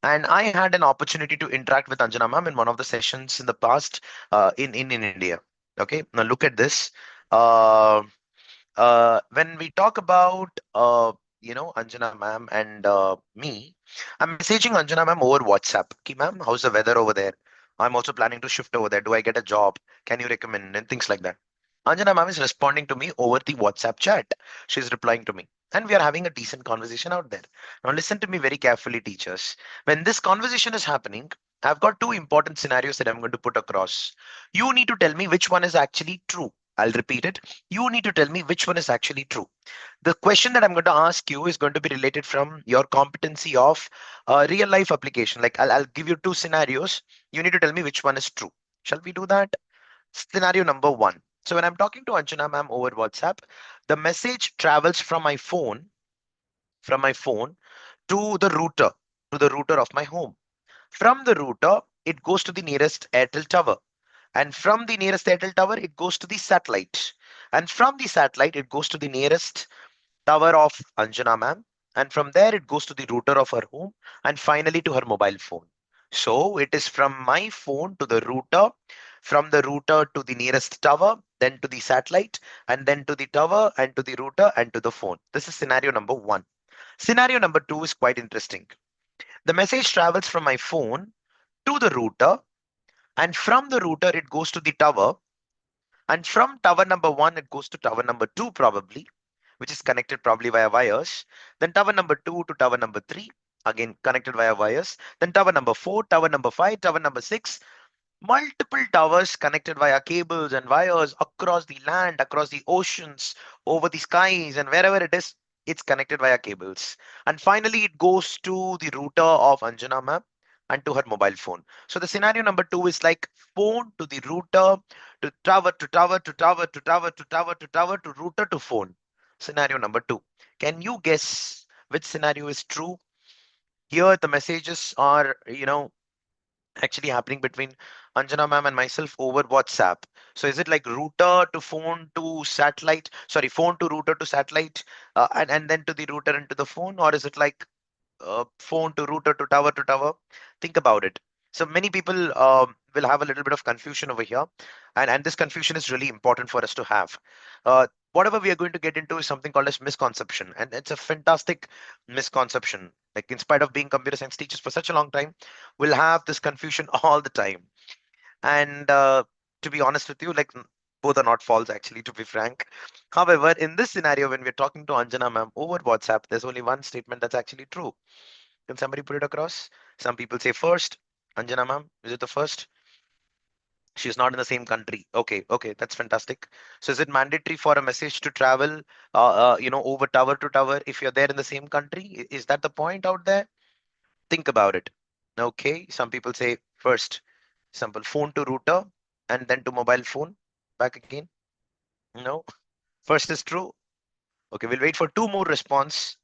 and I had an opportunity to interact with Anjana ma'am in one of the sessions in the past in India. Okay, now look at this. Uh, when we talk about Anjana ma'am and me, I'm messaging Anjana ma'am over WhatsApp. Ki ma'am, how's the weather over there? I'm also planning to shift over there. Do I get a job? Can you recommend? And things like that. Anjana ma'am is responding to me over the WhatsApp chat. She's replying to me. And we are having a decent conversation out there. Now listen to me very carefully, teachers. When this conversation is happening, I've got two important scenarios that I'm going to put across. You need to tell me which one is actually true. I'll repeat it. You need to tell me which one is actually true. The question that I'm going to ask you is going to be related from your competency of real life application. Like I'll give you two scenarios. You need to tell me which one is true. Shall we do that? Scenario number one. So when I'm talking to Anjana ma'am over WhatsApp, the message travels from my phone to the router of my home. From the router, it goes to the nearest Airtel tower. And from the nearest Airtel tower, it goes to the satellite. And from the satellite, it goes to the nearest tower of Anjana ma'am. And from there, it goes to the router of her home and finally to her mobile phone. So it is from my phone to the router, from the router to the nearest tower, then to the satellite, and then to the tower and to the router and to the phone. This is scenario number one. Scenario number two is quite interesting. The message travels from my phone to the router, and from the router, it goes to the tower. And from tower number one, it goes to tower number two, probably, which is connected probably via wires. Then tower number two to tower number three, again connected via wires. Then tower number four, tower number five, tower number six, multiple towers connected via cables and wires across the land, across the oceans, over the skies, and wherever it is, it's connected via cables. And finally, it goes to the router of Anjana ma'am and to her mobile phone. So the scenario number two is like phone to the router to tower to tower to tower to tower to tower to tower to router to phone. Scenario number two. Can you guess which scenario is true? Here, the messages are, actually happening between Anjana ma'am and myself over WhatsApp. So is it like router to phone to satellite? Sorry, phone to router to satellite, and then to the router and to the phone, or is it like phone to router to tower to tower? Think about it. So many people will have a little bit of confusion over here, and this confusion is really important for us to have. Whatever we are going to get into is something called as misconception, and it's a fantastic misconception. Like in spite of being computer science teachers for such a long time, we'll have this confusion all the time. And to be honest with you, like both are not false actually, to be frank. However, in this scenario, when we're talking to Anjana ma'am over WhatsApp, there's only one statement that's actually true. Can somebody put it across? Some people say first. Anjana ma'am, is it the first? She's not in the same country. Okay, that's fantastic. So is it mandatory for a message to travel, over tower to tower if you're there in the same country? Is that the point out there? Think about it. Okay, some people say first, simple phone to router and then to mobile phone. Back again. No. First is true. Okay, we'll wait for 2 more response.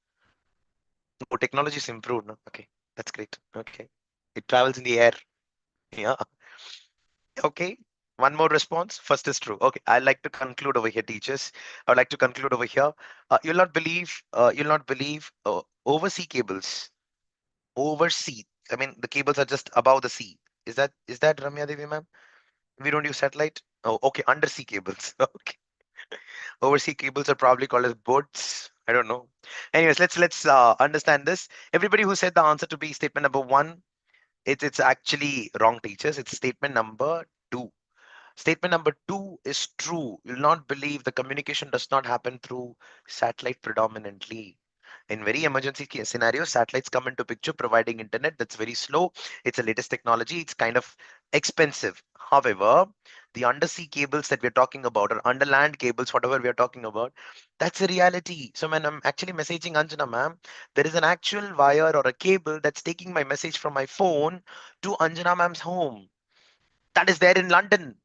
Oh, technology is improved. No? Okay, that's great. Okay, it travels in the air. Yeah. Okay. One more response. First is true. Okay, I'd like to conclude over here, teachers. I would like to conclude over here. You'll not believe oversea cables. Oversea. I mean, the cables are just above the sea. Is that Ramya Devi, ma'am? We don't use satellite. Oh, okay. Undersea cables. Okay. Oversea cables are probably called as boats. I don't know. Anyways, let's understand this. Everybody who said the answer to be statement number 1, it's actually wrong, teachers. It's statement number 2. Statement number 2 is true. You'll not believe the communication does not happen through satellite predominantly. In very emergency scenarios, satellites come into picture providing internet that's very slow. It's the latest technology. It's kind of expensive. However, the undersea cables that we're talking about, or underland cables, whatever we're talking about, that's a reality. So when I'm actually messaging Anjana ma'am, there is an actual wire or a cable that's taking my message from my phone to Anjana ma'am's home. That is there in London.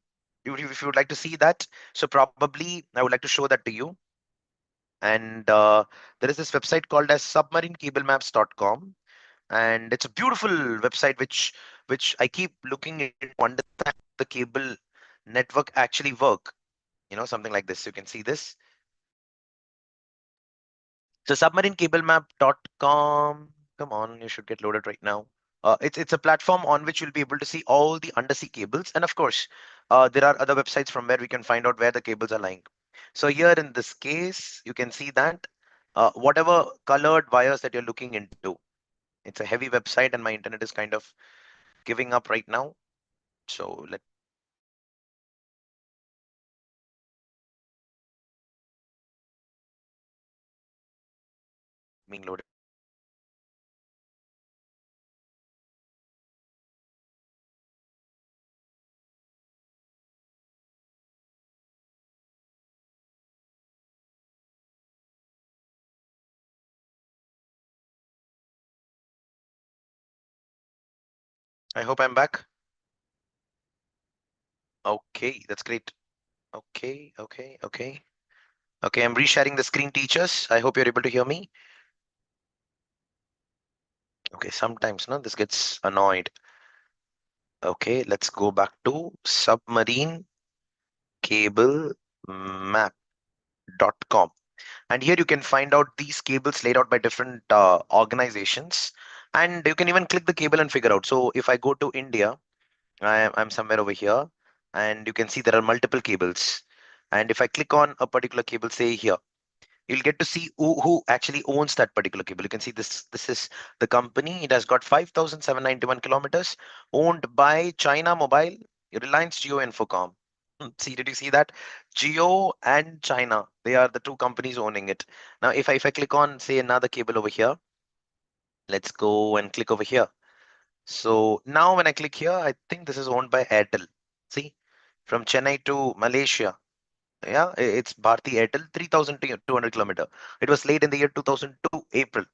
If you would like to see that, so probably I would like to show that to you. And there is this website called as submarinecable-maps.com, and it's a beautiful website which I keep looking at to understand the cable network actually work. Something like this. You can see this. So submarinecablemap.com. Come on, you should get loaded right now. It's a platform on which you'll be able to see all the undersea cables, and of course, there are other websites from where we can find out where the cables are lying. So here in this case, you can see that whatever colored wires that you're looking into, it's a heavy website, and my internet is kind of giving up right now. So let me load it. I hope I'm back. Okay, that's great. Okay. Okay, I'm resharing the screen, teachers. I hope you're able to hear me. Okay, sometimes this gets annoyed. Okay, let's go back to submarinecablemap.com. And here you can find out these cables laid out by different organizations. And you can even click the cable and figure out. So if I go to India, I'm somewhere over here, and you can see there are multiple cables. And if I click on a particular cable, say here, you'll get to see who actually owns that particular cable. You can see this is the company. It has got 5,791 kilometers, owned by China Mobile, Reliance Jio Infocom. See, did you see that? Jio and China, they are the two companies owning it. Now, if I click on, say, another cable over here, let's go and click over here. So now when I click here, I think this is owned by Airtel. See, from Chennai to Malaysia. Yeah, it's Bharti Airtel, 3,200 kilometer. It was laid in the year 2002, April.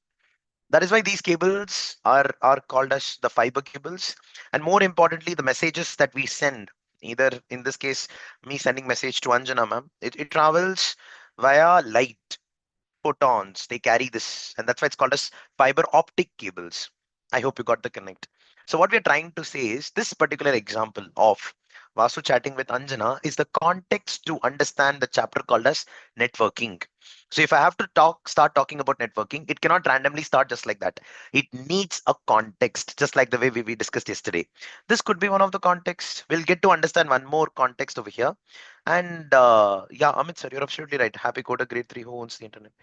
That is why these cables are called as the fiber cables. And more importantly, the messages that we send, either in this case, me sending message to Anjana ma'am, it travels via light, photons. They carry this, and that's why it's called as fiber optic cables. I hope you got the connect. So what we're trying to say is this particular example of Vasu chatting with Anjana is the context to understand the chapter called as networking. So if I have to start talking about networking, it cannot randomly start just like that. It needs a context, just like the way we discussed yesterday. This could be one of the contexts. We'll get to understand one more context over here. And yeah, Amit sir, you're absolutely right. Happy Coder grade 3, who owns the internet?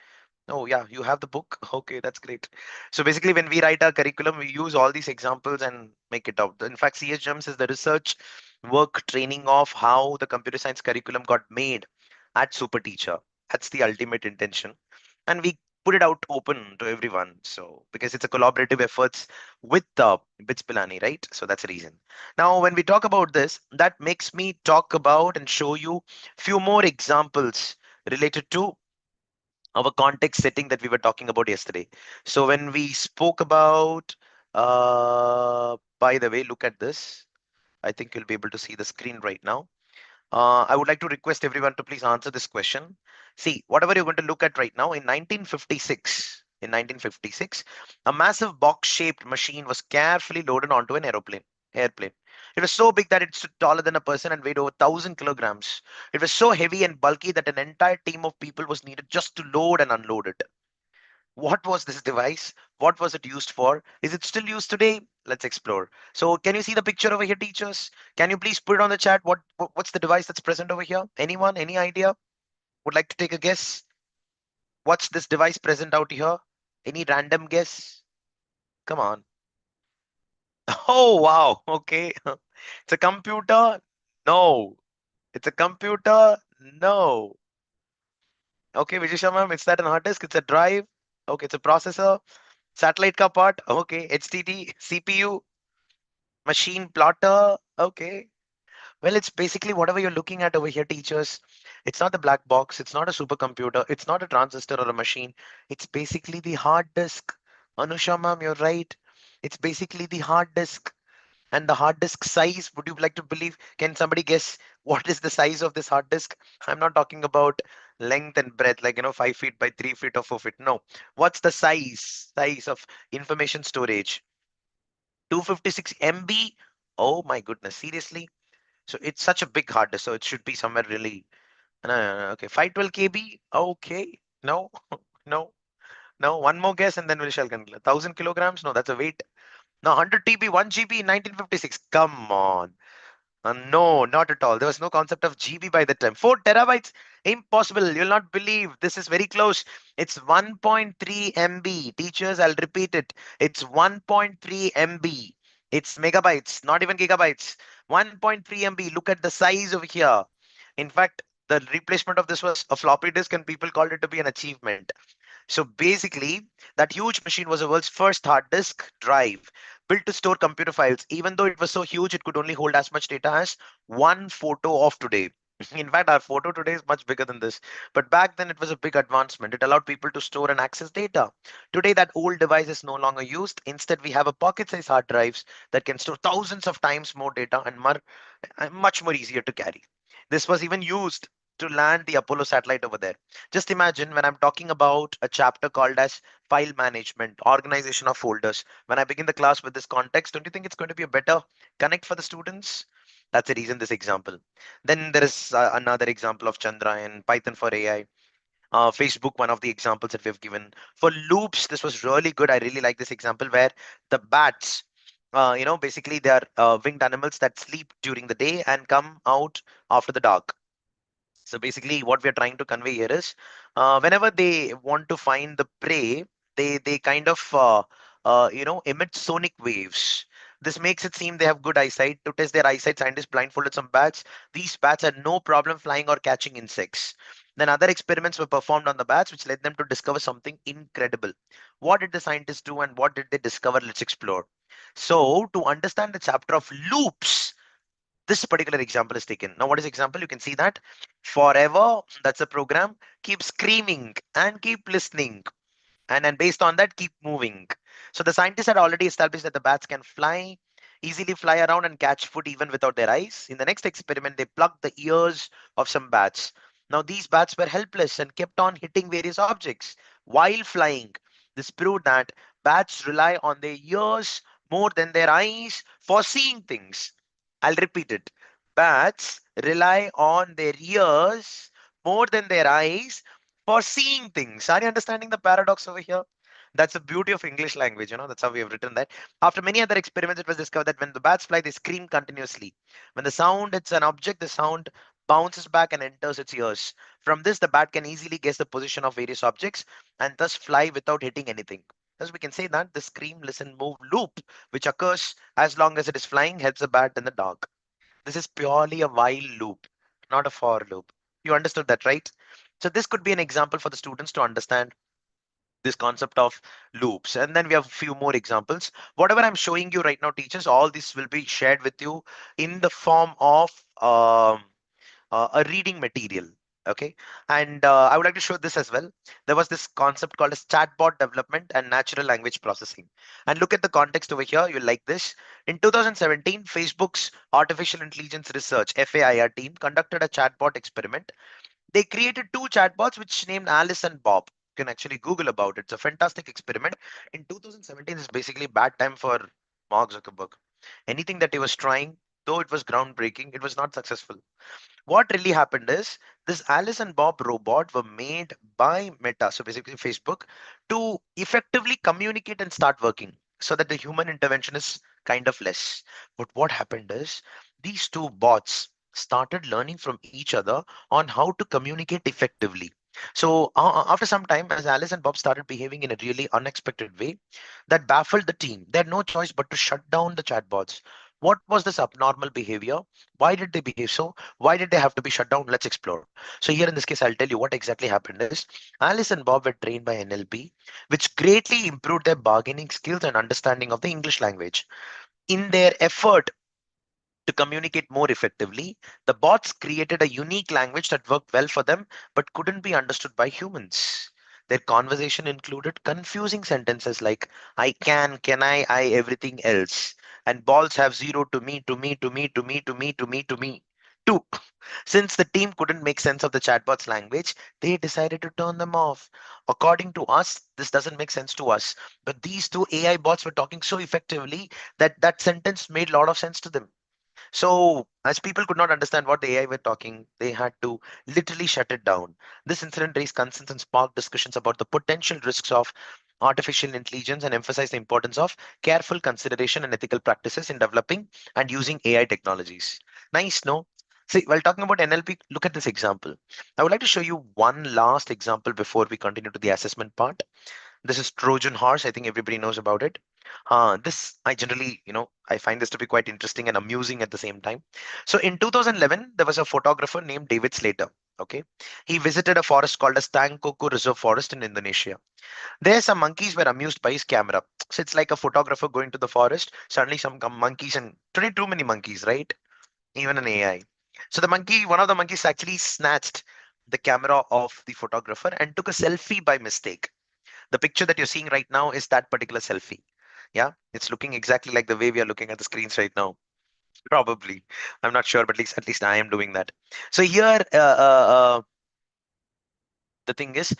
Oh yeah, you have the book. Okay, that's great. So basically, when we write our curriculum, we use all these examples and make it out. In fact, CSGEMS is the research work training of how the computer science curriculum got made at SuperTeacher. That's the ultimate intention, and we put it out open to everyone. So because it's a collaborative efforts with BITS Pilani, right? So that's the reason. Now, when we talk about this, that makes me talk about and show you few more examples related to our context setting that we were talking about yesterday. So when we spoke about, by the way, look at this. I think you'll be able to see the screen right now. I would like to request everyone to please answer this question. See, whatever you're going to look at right now, in 1956, a massive box-shaped machine was carefully loaded onto an airplane. It was so big that it stood taller than a person and weighed over 1,000 kilograms. It was so heavy and bulky that an entire team of people was needed just to load and unload it. What was this device? What was it used for? Is it still used today? Let's explore. So can you see the picture over here, teachers? Can you please put it on the chat? What's the device that's present over here? Anyone? Any idea? Would like to take a guess? What's this device present out here? Any random guess? Come on. Oh, wow. Okay. It's a computer? No. It's a computer? No. Okay, Vijay Sharma, it's that an hard disk? It's a drive? Okay, it's a processor. Satellite ka part? Okay. HDD, CPU, machine plotter? Okay. Well, it's basically whatever you're looking at over here, teachers. It's not the black box. It's not a supercomputer. It's not a transistor or a machine. It's basically the hard disk. Anusha ma'am, you're right. It's basically the hard disk. And the hard disk size, would you like to believe? Can somebody guess what is the size of this hard disk? I'm not talking about length and breadth, like, 5 feet by 3 feet or 4 feet. No. What's the size of information storage? 256 MB. Oh my goodness, seriously? So it's such a big hard disk, so it should be somewhere really. No, okay, 512 KB. Okay, no, no, no. One more guess, and then we shall conclude. 1,000 kilograms. No, that's a weight. No, 100 TB, 1 GB in 1956. Come on. No, not at all. There was no concept of GB by the time. 4 terabytes, impossible. You'll not believe. This is very close. It's 1.3 MB. Teachers, I'll repeat it. It's 1.3 MB. It's megabytes, not even gigabytes. 1.3 MB. Look at the size over here. In fact, the replacement of this was a floppy disk, and people called it to be an achievement. So basically, that huge machine was the world's first hard disk drive built to store computer files. Even though it was so huge, it could only hold as much data as one photo of today. In fact, our photo today is much bigger than this. But back then, it was a big advancement. It allowed people to store and access data. Today, that old device is no longer used. Instead, we have a pocket-sized hard drives that can store thousands of times more data and much more easier to carry. This was even used to land the Apollo satellite over there. Just imagine when I'm talking about a chapter called as file management, organization of folders. When I begin the class with this context, don't you think it's going to be a better connect for the students? That's the reason this example. Then there is another example of Chandrayaan, Python for AI. Facebook, one of the examples that we've given. For loops, this was really good. I really like this example where the bats, basically they are winged animals that sleep during the day and come out after the dark. So basically what we're trying to convey here is whenever they want to find the prey, they kind of emit sonic waves. This makes it seem they have good eyesight. To test their eyesight, scientists blindfolded some bats. These bats had no problem flying or catching insects. Then other experiments were performed on the bats, which led them to discover something incredible. What did the scientists do and what did they discover? Let's explore. So to understand the chapter of loops, this particular example is taken. Now, what is example? You can see that forever, that's a program, keep screaming and keep listening. And based on that, keep moving. So the scientists had already established that the bats can fly, easily fly around and catch food even without their eyes. In the next experiment, they plucked the ears of some bats. Now, these bats were helpless and kept on hitting various objects while flying. This proved that bats rely on their ears more than their eyes for seeing things. I'll repeat it. Bats rely on their ears more than their eyes for seeing things. Are you understanding the paradox over here? That's the beauty of English language. That's how we have written that. After many other experiments, it was discovered that when the bats fly, they scream continuously. When the sound hits an object, the sound bounces back and enters its ears. From this, the bat can easily guess the position of various objects and thus fly without hitting anything. Thus, we can say that the scream, listen, move loop, which occurs as long as it is flying, helps the bat in the dark. This is purely a while loop, not a for loop. You understood that, right? So this could be an example for the students to understand this concept of loops. And then we have a few more examples. Whatever I'm showing you right now, teachers, all this will be shared with you in the form of a reading material. Okay, and I would like to show this as well. There was this concept called as chatbot development and natural language processing. And look at the context over here. You'll like this. In 2017, Facebook's artificial intelligence research FAIR team conducted a chatbot experiment. They created two chatbots which named Alice and Bob. You can actually Google about it. It's a fantastic experiment. In 2017 is basically bad time for Mark Zuckerberg. Anything that he was trying, though it was groundbreaking, it was not successful. What really happened is this Alice and Bob robot were made by Meta, so basically Facebook, to effectively communicate and start working so that the human intervention is kind of less. But what happened is these two bots started learning from each other on how to communicate effectively. So after some time, as Alice and Bob started behaving in a really unexpected way, that baffled the team. They had no choice but to shut down the chatbots. What was this abnormal behavior? Why did they behave so? Why did they have to be shut down? Let's explore. So here in this case, I'll tell you what exactly happened is Alice and Bob were trained by NLP, which greatly improved their bargaining skills and understanding of the English language. In their effort to communicate more effectively, the bots created a unique language that worked well for them but couldn't be understood by humans. Their conversation included confusing sentences like I can I, everything else. And balls have zero to me, to me, to me, to me, to me, to me, to me. Two. Since the team couldn't make sense of the chatbot's language, they decided to turn them off. According to us, this doesn't make sense to us. But these two AI bots were talking so effectively that that sentence made a lot of sense to them. So, as people could not understand what the AI were talking, they had to literally shut it down. This incident raised concerns and sparked discussions about the potential risks of artificial intelligence and emphasized the importance of careful consideration and ethical practices in developing and using AI technologies. Nice, no? See, while talking about NLP, look at this example. I would like to show you one last example before we continue to the assessment part. This is Trojan horse. I think everybody knows about it. This I generally, I find this to be quite interesting and amusing at the same time. So in 2011, there was a photographer named David Slater. Okay, he visited a forest called as Tangkoko Reserve Forest in Indonesia. There, some monkeys were amused by his camera. So it's like a photographer going to the forest. Suddenly, some monkeys, and today too many monkeys, right? Even an AI. So one of the monkeys actually snatched the camera of the photographer and took a selfie by mistake. The picture that you're seeing right now is that particular selfie. Yeah, it's looking exactly like the way we are looking at the screens right now. Probably, I'm not sure, but at least I am doing that. So here, the thing is,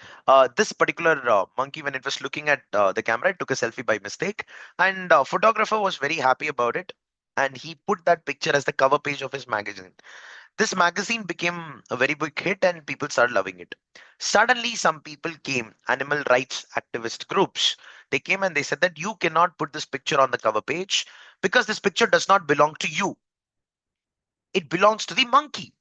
this particular monkey, when it was looking at the camera, it took a selfie by mistake, and photographer was very happy about it, and he put that picture as the cover page of his magazine. This magazine became a very big hit and people started loving it. Suddenly, some people came, animal rights activist groups. They came and they said that you cannot put this picture on the cover page because this picture does not belong to you. It belongs to the monkey.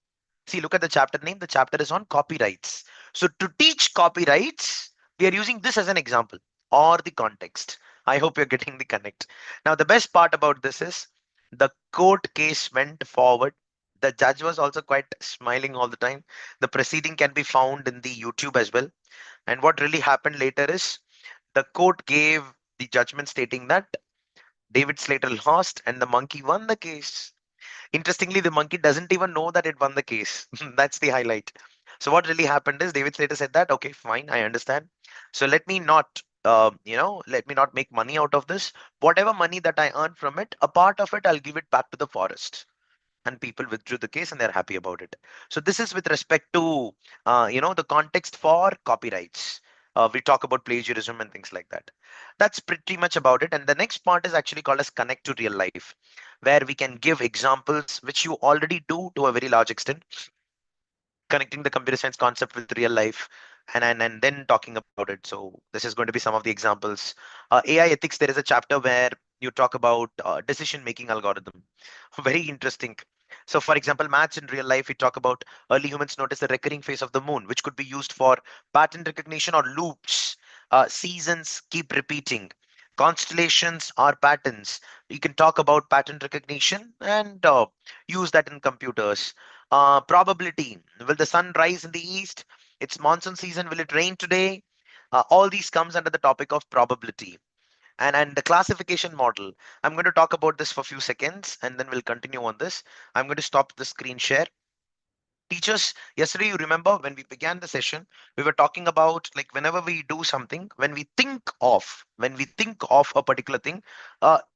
See, look at the chapter name. The chapter is on copyrights. So to teach copyrights, we are using this as an example or the context. I hope you're getting the connect. Now, the best part about this is the court case went forward. The judge was also quite smiling all the time. The proceeding can be found in the YouTube as well. And what really happened later is the court gave the judgment stating that David Slater lost and the monkey won the case. Interestingly, the monkey doesn't even know that it won the case. That's the highlight. So what really happened is David Slater said that, okay, fine, I understand. So let me not make money out of this. Whatever money that I earn from it, a part of it, I'll give it back to the forest. And people withdrew the case and they're happy about it. So this is with respect to, the context for copyrights. We talk about plagiarism and things like that. That's pretty much about it. And the next part is actually called as connect to real life, where we can give examples, which you already do to a very large extent, connecting the computer science concept with real life and then talking about it. So this is going to be some of the examples. AI ethics, there is a chapter where you talk about decision making algorithm. Very interesting. So for example, maths in real life, we talk about early humans notice the recurring phase of the moon, which could be used for pattern recognition or loops. Seasons keep repeating. Constellations are patterns. You can talk about pattern recognition and use that in computers. Probability. Will the sun rise in the east? It's monsoon season. Will it rain today? All these comes under the topic of probability. And the classification model. I'm going to talk about this for a few seconds and then we'll continue on this. I'm going to stop the screen share. Teachers, yesterday you remember when we began the session, we were talking about like whenever we do something, when we think of a particular thing,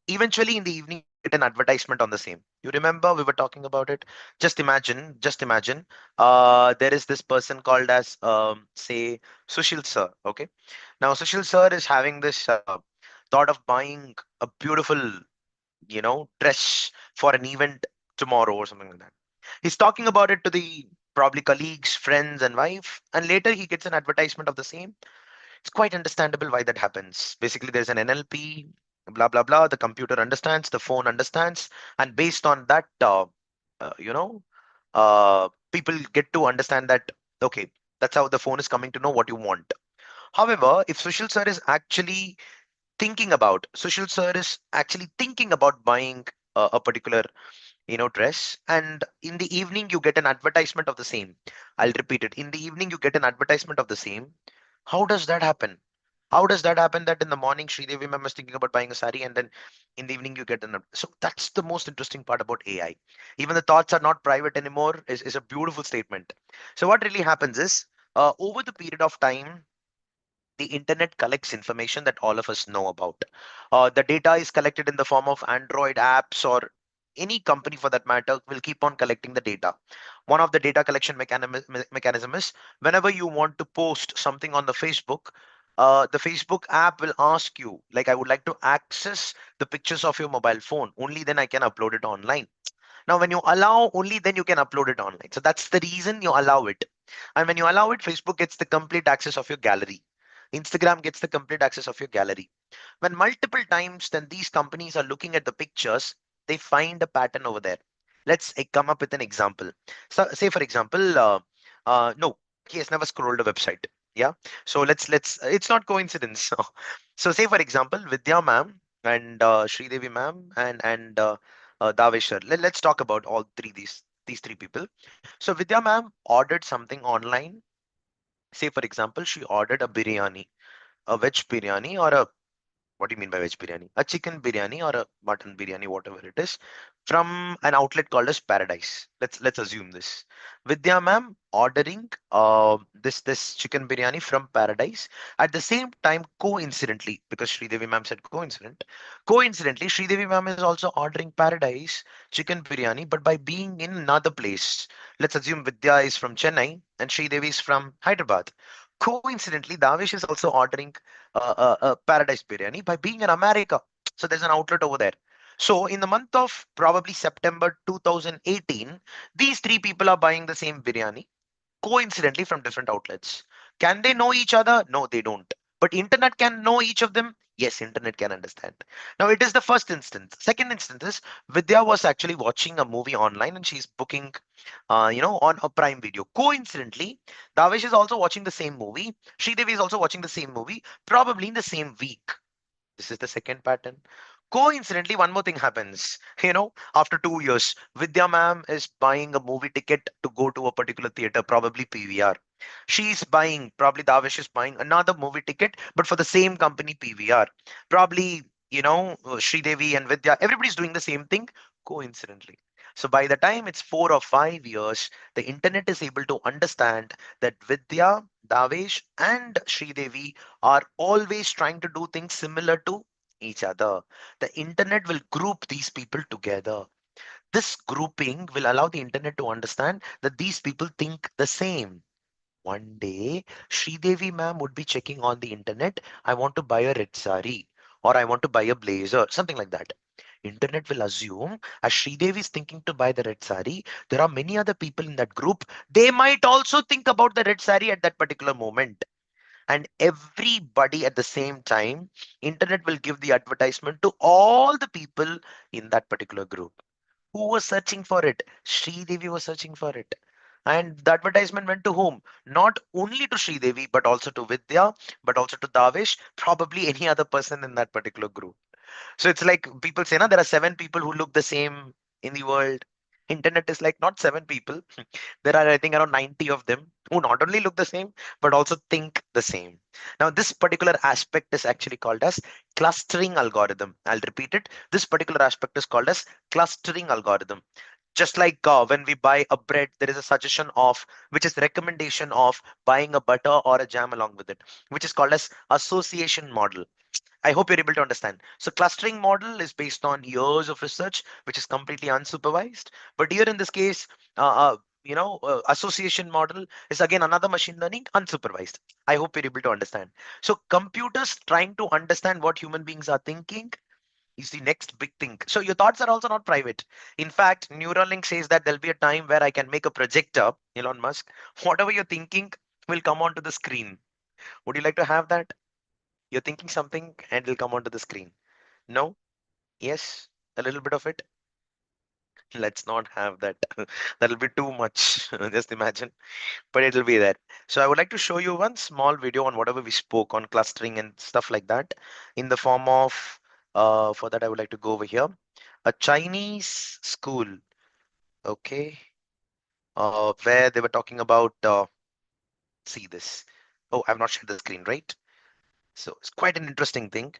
eventually in the evening you get an advertisement on the same. You remember we were talking about it? Just imagine, there is this person called as say Sushil sir. Okay, now Sushil sir is having this thought of buying a beautiful, dress for an event tomorrow or something like that. He's talking about it to the probably colleagues, friends, and wife, and later he gets an advertisement of the same. It's quite understandable why that happens. Basically, there's an NLP, blah blah blah. The computer understands, the phone understands, and based on that, people get to understand that okay, that's how the phone is coming to know what you want. However, if Sushil sir is actually Sushil sir is actually thinking about buying a particular dress, and in the evening you get an advertisement of the same. I'll repeat it. In the evening you get an advertisement of the same. How does that happen? How does that happen that in the morning Sridevi ma'am is thinking about buying a sari and then in the evening you get so that's the most interesting part about AI. Even the thoughts are not private anymore is a beautiful statement. So what really happens is, over the period of time, the internet collects information that all of us know about. The data is collected in the form of Android apps, or any company for that matter will keep on collecting the data. One of the data collection mechanism is whenever you want to post something on the Facebook, the Facebook app will ask you, like, I would like to access the pictures of your mobile phone. Only then I can upload it online. Now, when you allow, only then you can upload it online. So that's the reason you allow it. And when you allow it, Facebook gets the complete access of your gallery. Instagram gets the complete access of your gallery. When multiple times then these companies are looking at the pictures, they find a pattern over there. Let's come up with an example. So say for example, no, he has never scrolled a website. Yeah. So let's it's not coincidence. So say for example, Vidya ma'am and Sridevi ma'am and Davesh sir. Let's talk about all three these three people. So Vidya ma'am ordered something online. Say for example, she ordered a veg biryani, or a, what do you mean by veg biryani? A chicken biryani or a mutton biryani, whatever it is, from an outlet called as Paradise. Let's assume this. Vidya ma'am ordering this chicken biryani from Paradise. At the same time, coincidentally, because Sridevi ma'am said coincidentally, Sridevi ma'am is also ordering Paradise chicken biryani, but by being in another place. Let's assume Vidya is from Chennai and Sridevi is from Hyderabad. Coincidentally, Davish is also ordering Paradise Biryani by being in America. So there's an outlet over there. So in the month of probably September 2018, these three people are buying the same biryani, coincidentally from different outlets. Can they know each other? No, they don't. But internet can know each of them. Yes, internet can understand. Now it is the first instance. Second instance is Vidya was actually watching a movie online and she's booking, on a Prime Video. Coincidentally, Davesh is also watching the same movie. Sridevi is also watching the same movie, probably in the same week. This is the second pattern. Coincidentally, one more thing happens. After 2 years, Vidya ma'am is buying a movie ticket to go to a particular theater, probably PVR. She's buying, probably Davish is buying another movie ticket, but for the same company, PVR. Probably, Sridevi and Vidya, everybody's doing the same thing, coincidentally. So by the time it's 4 or 5 years, the internet is able to understand that Vidya, Davesh, and Sridevi are always trying to do things similar to each other. The internet will group these people together. This grouping will allow the internet to understand that these people think the same. One day, Sridevi ma'am would be checking on the internet. I want to buy a red sari, or I want to buy a blazer, something like that. Internet will assume, as Sridevi is thinking to buy the red sari, there are many other people in that group. They might also think about the red sari at that particular moment. And everybody at the same time, internet will give the advertisement to all the people in that particular group. Who was searching for it? Sridevi was searching for it. And the advertisement went to whom? Not only to Sridevi, but also to Vidya, but also to Davish, probably any other person in that particular group. So it's like people say, there are 7 people who look the same in the world. Internet is like not 7 people. There are, I think, around 90 of them who not only look the same, but also think the same. Now, this particular aspect is actually called as clustering algorithm. I'll repeat it. This particular aspect is called as clustering algorithm. Just like when we buy a bread, there is a suggestion of, which is recommendation of buying a butter or a jam along with it, which is called as association model. I hope you're able to understand. So clustering model is based on years of research, which is completely unsupervised. But here in this case, association model is again another machine learning unsupervised. I hope you're able to understand. So computers trying to understand what human beings are thinking is the next big thing. So your thoughts are also not private. In fact, Neuralink says that there'll be a time where I can make a projector, Elon Musk, whatever you're thinking will come onto the screen. Would you like to have that? You're thinking something and it'll come onto the screen. No? Yes? A little bit of it? Let's not have that. That'll be too much. Just imagine. But it'll be there. So I would like to show you one small video on whatever we spoke on clustering and stuff like that in the form of, for that I would like to go over here. A Chinese school, okay, where they were talking about, see this. Oh, I've not shared the screen, right? So it's quite an interesting thing.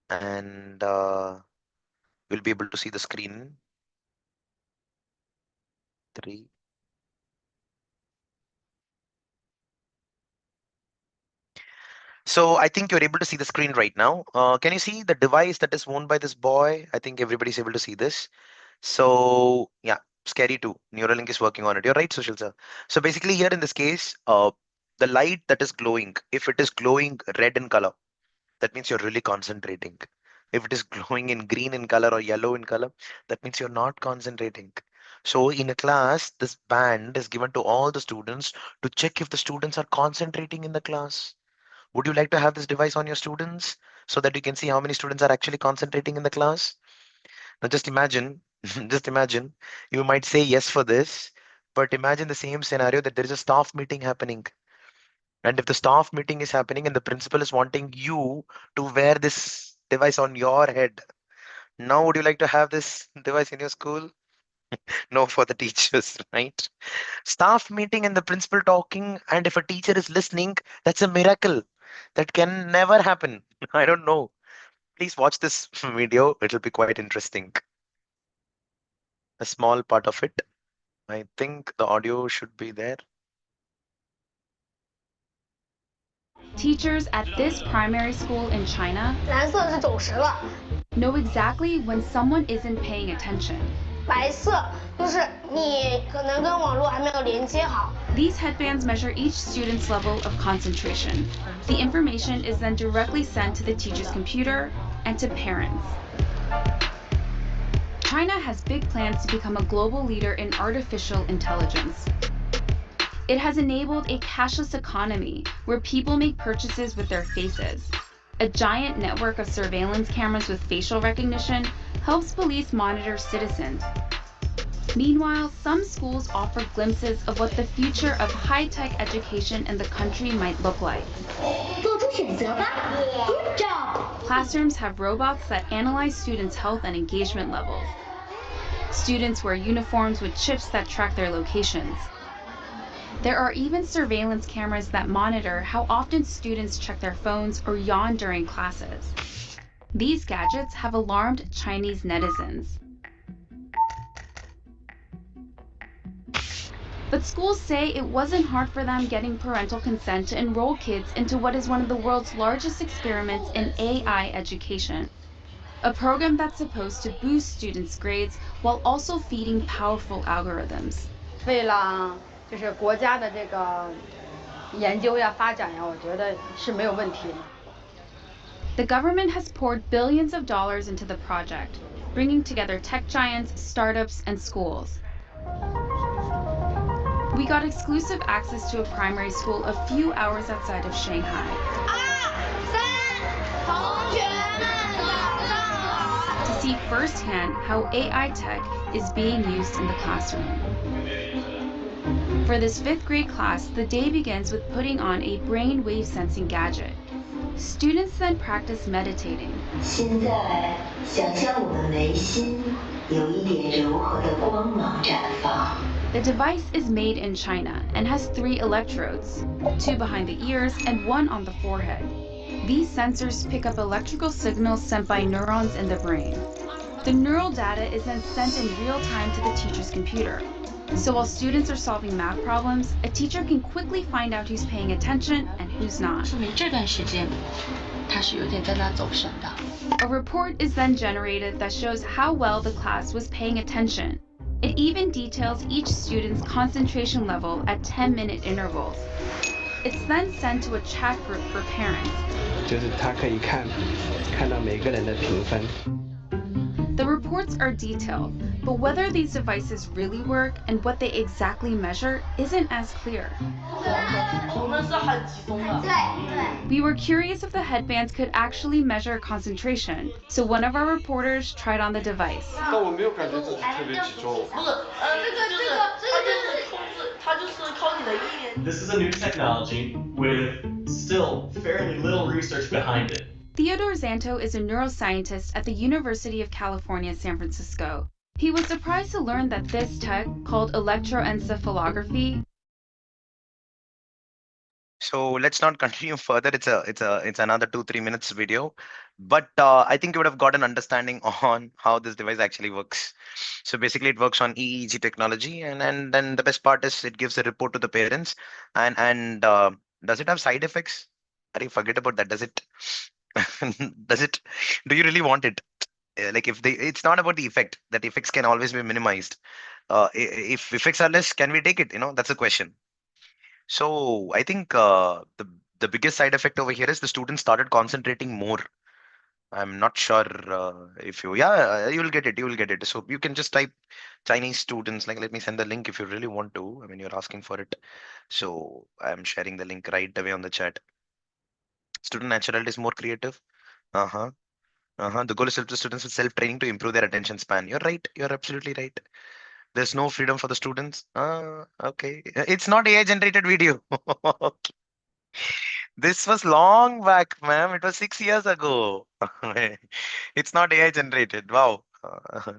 And we'll be able to see the screen. 3. So I think you're able to see the screen right now. Can you see the device that is owned by this boy? I think everybody's able to see this. So yeah, scary too. Neuralink is working on it. You're right, Sushil sir. So basically here in this case, the light that is glowing, if it is glowing red in color, that means you're really concentrating. If it is glowing in green in color or yellow in color, that means you're not concentrating. So in a class, this band is given to all the students to check if the students are concentrating in the class. Would you like to have this device on your students so that you can see how many students are actually concentrating in the class? Now just imagine, just imagine, you might say yes for this, but imagine the same scenario that there is a staff meeting happening. And if the staff meeting is happening and the principal is wanting you to wear this device on your head, now would you like to have this device in your school? No, for the teachers, right? Staff meeting and the principal talking, and if a teacher is listening, that's a miracle. That can never happen. I don't know. Please watch this video. It'll be quite interesting. A small part of it. I think the audio should be there. Teachers at this primary school in China know exactly when someone isn't paying attention. These headbands measure each student's level of concentration. The information is then directly sent to the teacher's computer and to parents. China has big plans to become a global leader in artificial intelligence. It has enabled a cashless economy where people make purchases with their faces. A giant network of surveillance cameras with facial recognition helps police monitor citizens. Meanwhile, some schools offer glimpses of what the future of high-tech education in the country might look like. Classrooms have robots that analyze students' health and engagement levels. Students wear uniforms with chips that track their locations. There are even surveillance cameras that monitor how often students check their phones or yawn during classes. These gadgets have alarmed Chinese netizens. But schools say it wasn't hard for them getting parental consent to enroll kids into what is one of the world's largest experiments in AI education. A program that's supposed to boost students' grades while also feeding powerful algorithms. 为了就是国家的这个研究呀、发展呀，我觉得是没有问题的。 The government has poured billions of dollars into the project, bringing together tech giants, startups, and schools. We got exclusive access to a primary school a few hours outside of Shanghai. To see firsthand how AI tech is being used in the classroom. For this 5th grade class, the day begins with putting on a brain wave sensing gadget. Students then practice meditating. 现在想象我们眉心有一点柔和的光芒绽放。 The device is made in China and has 3 electrodes, 2 behind the ears and 1 on the forehead. These sensors pick up electrical signals sent by neurons in the brain. The neural data is then sent in real time to the teacher's computer. So while students are solving math problems, a teacher can quickly find out who's paying attention and who's not. 说明这段时间他是有点在那走神的。 A report is then generated that shows how well the class was paying attention. It even details each student's concentration level at 10-minute intervals. It's then sent to a chat group for parents. 就是他可以看到每个人的评分。 The reports are detailed, but whether these devices really work and what they exactly measure isn't as clear. We were curious if the headbands could actually measure concentration, so one of our reporters tried on the device. 但我没有感觉自己特别集中。This is a new technology with still fairly little research behind it. Theodore Zanto is a neuroscientist at the University of California, San Francisco. He was surprised to learn that this tech, called electroencephalography. So let's not continue further. It's another 2-3 minutes video, but I think you would have got an understanding on how this device actually works. So basically, it works on EEG technology, and then the best part is it gives a report to the parents. And does it have side effects? Are forget about that? Does it? Does it? Do you really want it? Like it's not about the effect. That effects can always be minimized. If effects are less, can we take it? That's the question. So I think the biggest side effect over here is the students started concentrating more. I'm not sure if you will get it. You will get it. So you can just type Chinese students. Like, let me send the link if you really want to. I mean, you're asking for it. So I'm sharing the link right away on the chat. Student naturality is more creative. The goal is to help the students with self-training to improve their attention span. You're right. You're absolutely right. There's no freedom for the students. Okay. It's not AI generated video. Okay. This was long back, ma'am. It was 6 years ago. It's not AI generated. Wow.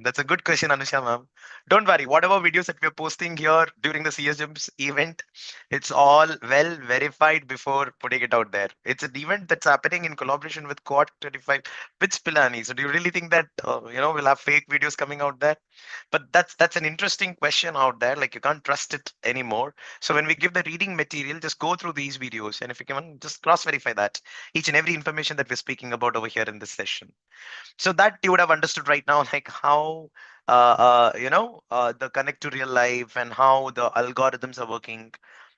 That's a good question, Anusha, ma'am. Don't worry. Whatever videos that we're posting here during the CSGEMS event, it's all well verified before putting it out there. It's an event that's happening in collaboration with Quark 25 with Pilani. So do you really think that, we'll have fake videos coming out there? But that's an interesting question out there. Like, you can't trust it anymore. So when we give the reading material, just go through these videos. And if you can, just cross-verify that. Each and every information that we're speaking about over here in this session. So that you would have understood right now, like how the connect to real life and how the algorithms are working,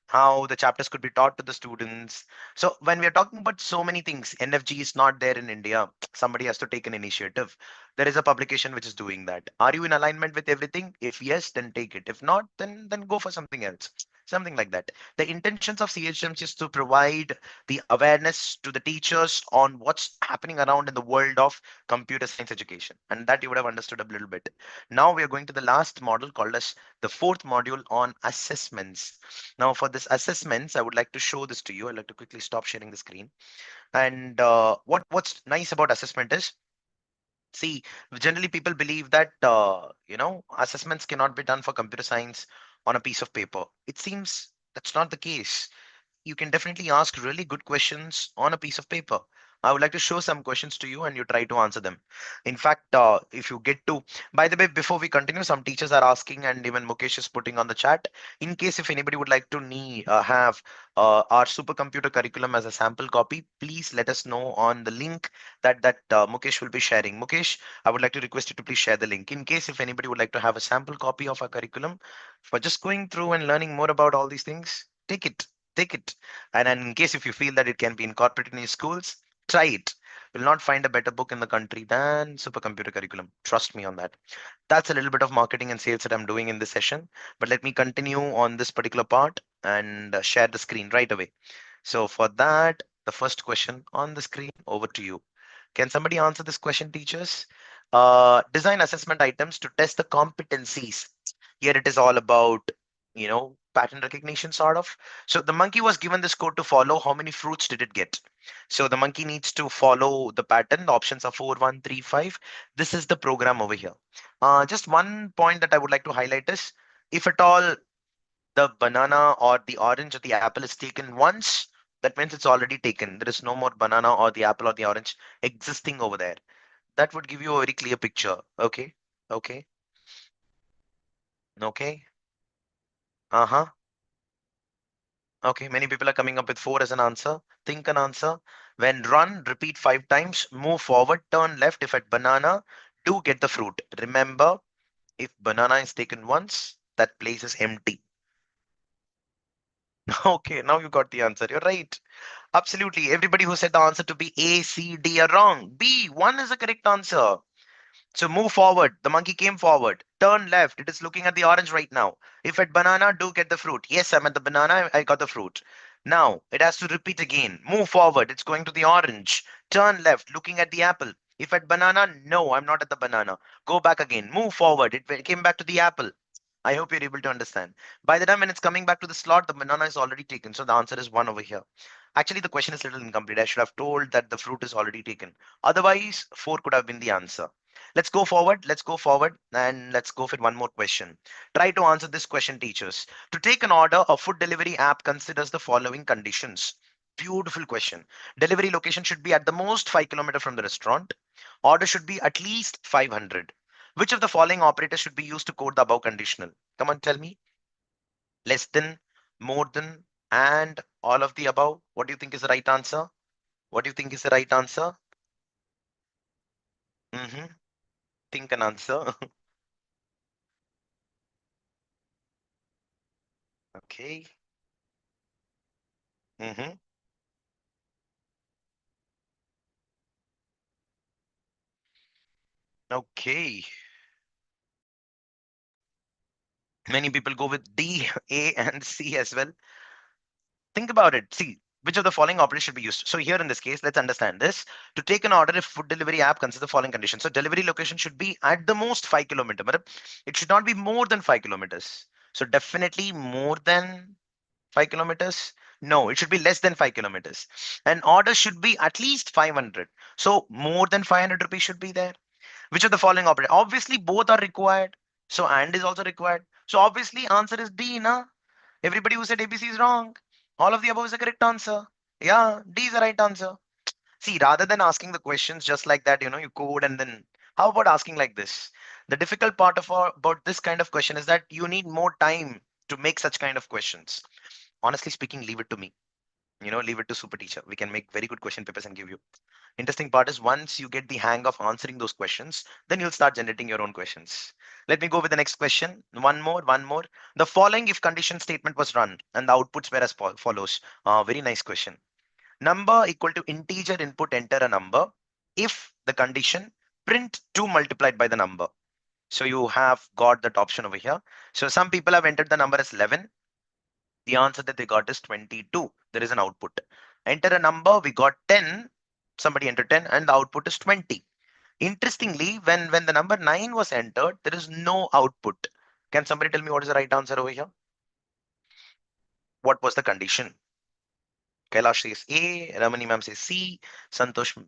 how the chapters could be taught to the students. So when we are talking about so many things, NFG is not there in India. Somebody has to take an initiative. There is a publication which is doing that. Are you in alignment with everything? If yes, then take it. If not, then go for something else. Something like that. The intentions of CHMs is to provide the awareness to the teachers on what's happening around in the world of computer science education. And that you would have understood a little bit. Now we are going to the last module called as the fourth module on assessments. Now for this assessments, I would like to show this to you. I'd like to quickly stop sharing the screen. And what's nice about assessment is, see, generally people believe that, assessments cannot be done for computer science on a piece of paper. It seems that's not the case. You can definitely ask really good questions on a piece of paper. I would like to show some questions to you and you try to answer them. In fact, if you get to, by the way, before we continue, some teachers are asking and even Mukesh is putting on the chat. In case if anybody would like to have our supercomputer curriculum as a sample copy, please let us know on the link that Mukesh will be sharing. Mukesh, I would like to request you to please share the link. In case if anybody would like to have a sample copy of our curriculum for just going through and learning more about all these things, take it. And in case if you feel that it can be incorporated in your schools, try it. You'll not find a better book in the country than supercomputer curriculum. Trust me on that. That's a little bit of marketing and sales that I'm doing in this session. But let me continue on this particular part and share the screen right away. So for that, the first question on the screen, over to you. Can somebody answer this question, teachers? Design assessment items to test the competencies. Here it is all about, pattern recognition sort of. So the monkey was given this code to follow. How many fruits did it get? So the monkey needs to follow the pattern. The options are 4, 1, 3, 5. This is the program over here. Just one point that I would like to highlight is, if at all the banana or the orange or the apple is taken once, that means it's already taken. There is no more banana or the apple or the orange existing over there. That would give you a very clear picture. Okay. Okay. Okay. Uh-huh. Okay. Many people are coming up with 4 as an answer. Think an answer. When run, repeat 5 times. Move forward, turn left. If at banana, do get the fruit. Remember, if banana is taken once, that place is empty. Okay, now you got the answer. You're right. Absolutely. Everybody who said the answer to be A, C, D are wrong. B, 1 is the correct answer. So move forward. The monkey came forward. Turn left. It is looking at the orange right now. If at banana, do get the fruit. Yes, I'm at the banana. I got the fruit. Now it has to repeat again. Move forward. It's going to the orange. Turn left, looking at the apple. If at banana, no, I'm not at the banana. Go back again. Move forward. It came back to the apple. I hope you're able to understand. By the time when it's coming back to the slot, the banana is already taken. So the answer is 1 over here. Actually, the question is a little incomplete. I should have told that the fruit is already taken. Otherwise, 4 could have been the answer. Let's go forward. Let's go forward and let's go for one more question. Try to answer this question, teachers. To take an order, a food delivery app considers the following conditions. Beautiful question. Delivery location should be at the most 5 kilometers from the restaurant. Order should be at least 500. Which of the following operators should be used to code the above conditional? Come on, tell me. Less than, more than, and all of the above. What do you think is the right answer? What do you think is the right answer? Think an answer. Okay. Okay. Many people go with D, A, and C as well. Think about it. See, which of the following operators should be used? So here in this case, let's understand this. To take an order, if food delivery app considers the following conditions. So delivery location should be at the most 5 kilometers. But it should not be more than 5 kilometers. So definitely more than 5 kilometers. No, it should be less than 5 kilometers. An order should be at least 500. So more than 500 rupees should be there. Which of the following operate? Obviously, both are required. So and is also required. So obviously, answer is D, na? Everybody who said ABC is wrong. All of the above is the correct answer. Yeah, D is the right answer. See, rather than asking the questions just like that, you code and then how about asking like this? The difficult part of about this kind of question is that you need more time to make such kind of questions. Honestly speaking, leave it to me. Leave it to SuperTeacher. We can make very good question papers and give you. Interesting part is once you get the hang of answering those questions, then you'll start generating your own questions. Let me go with the next question. One more. The following if condition statement was run and the outputs were as follows. Very nice question. Number equal to integer input, enter a number. If the condition print 2 multiplied by the number. So you have got that option over here. So some people have entered the number as 11. The answer that they got is 22. There is an output. Enter a number, we got 10. Somebody entered 10 and the output is 20. Interestingly, when the number 9 was entered, there is no output. Can somebody tell me what is the right answer over here? What was the condition? Kailash says A, Ramani ma'am says C, Santosh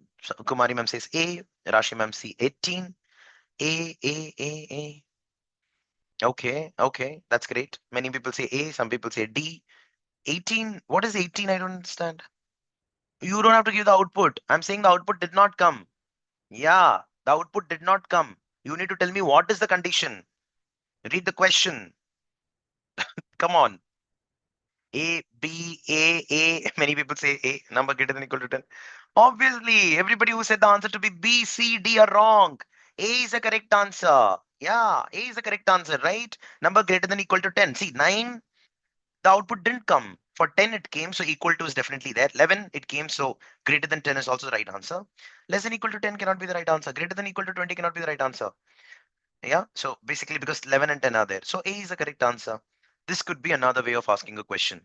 Kumari ma'am says A, Rashi ma'am C 18. A. Okay, that's great. Many people say A, some people say D. 18, what is 18? I don't understand. You don't have to give the output. I'm saying the output did not come. Yeah, the output did not come. You need to tell me what is the condition. Read the question. Come on. A, B, A. Many people say A, number greater than equal to 10. Obviously, everybody who said the answer to be B, C, D are wrong. A is the correct answer. Yeah, A is the correct answer, right? Number greater than equal to 10. See, 9, the output didn't come. For 10, it came, so equal to is definitely there. 11, it came, so greater than 10 is also the right answer. Less than equal to 10 cannot be the right answer. Greater than equal to 20 cannot be the right answer. Yeah, so basically because 11 and 10 are there. So A is the correct answer. This could be another way of asking a question.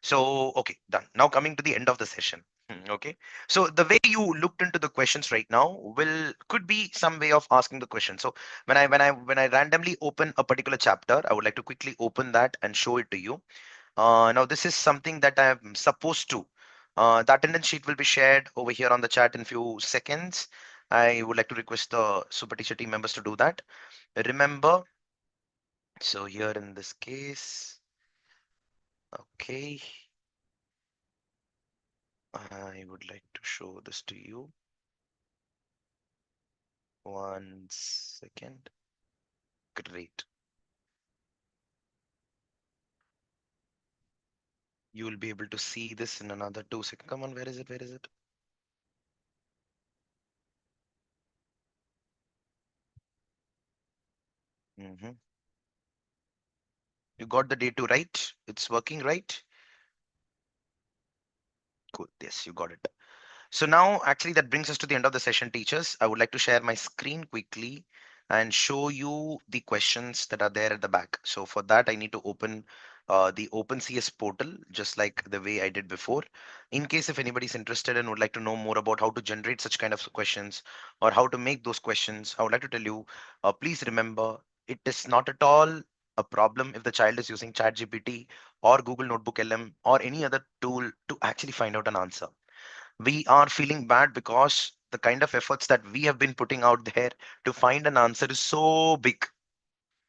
So, okay, done. Now coming to the end of the session. Okay, so the way you looked into the questions right now could be some way of asking the question. So when I randomly open a particular chapter, I would like to quickly open that and show it to you. Now this is something that I'm supposed to. The attendance sheet will be shared over here on the chat in few seconds. I would like to request the Super Teacher team members to do that. Remember, so here in this case, okay, I would like to show this to you. 1 second. Great. You will be able to see this in another 2 seconds. Come on, where is it? Where is it? You got the day 2 right? It's working, right? Cool. Yes, you got it. So now actually that brings us to the end of the session, teachers. I would like to share my screen quickly and show you the questions that are there at the back. So for that, I need to open the OpenCS portal, just like the way I did before. In case if anybody's interested and would like to know more about how to generate such kind of questions or how to make those questions, I would like to tell you, please remember, it is not at all a problem if the child is using ChatGPT or Google Notebook LM or any other tool to actually find out an answer. We are feeling bad because the kind of efforts that we have been putting out there to find an answer is so big.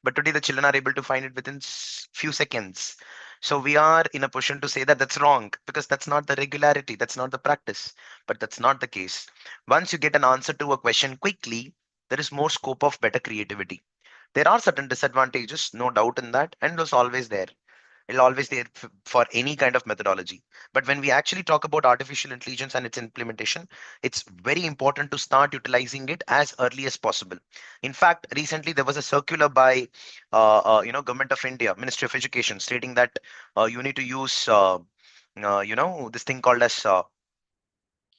But today the children are able to find it within few seconds. So we are in a position to say that that's wrong because that's not the regularity, that's not the practice. But that's not the case. Once you get an answer to a question quickly, there is more scope of better creativity. There are certain disadvantages, no doubt in that, and those always there. It'll always there for any kind of methodology. But when we actually talk about artificial intelligence and its implementation, it's very important to start utilizing it as early as possible. In fact, recently there was a circular by Government of India, Ministry of Education, stating that you need to use this thing called as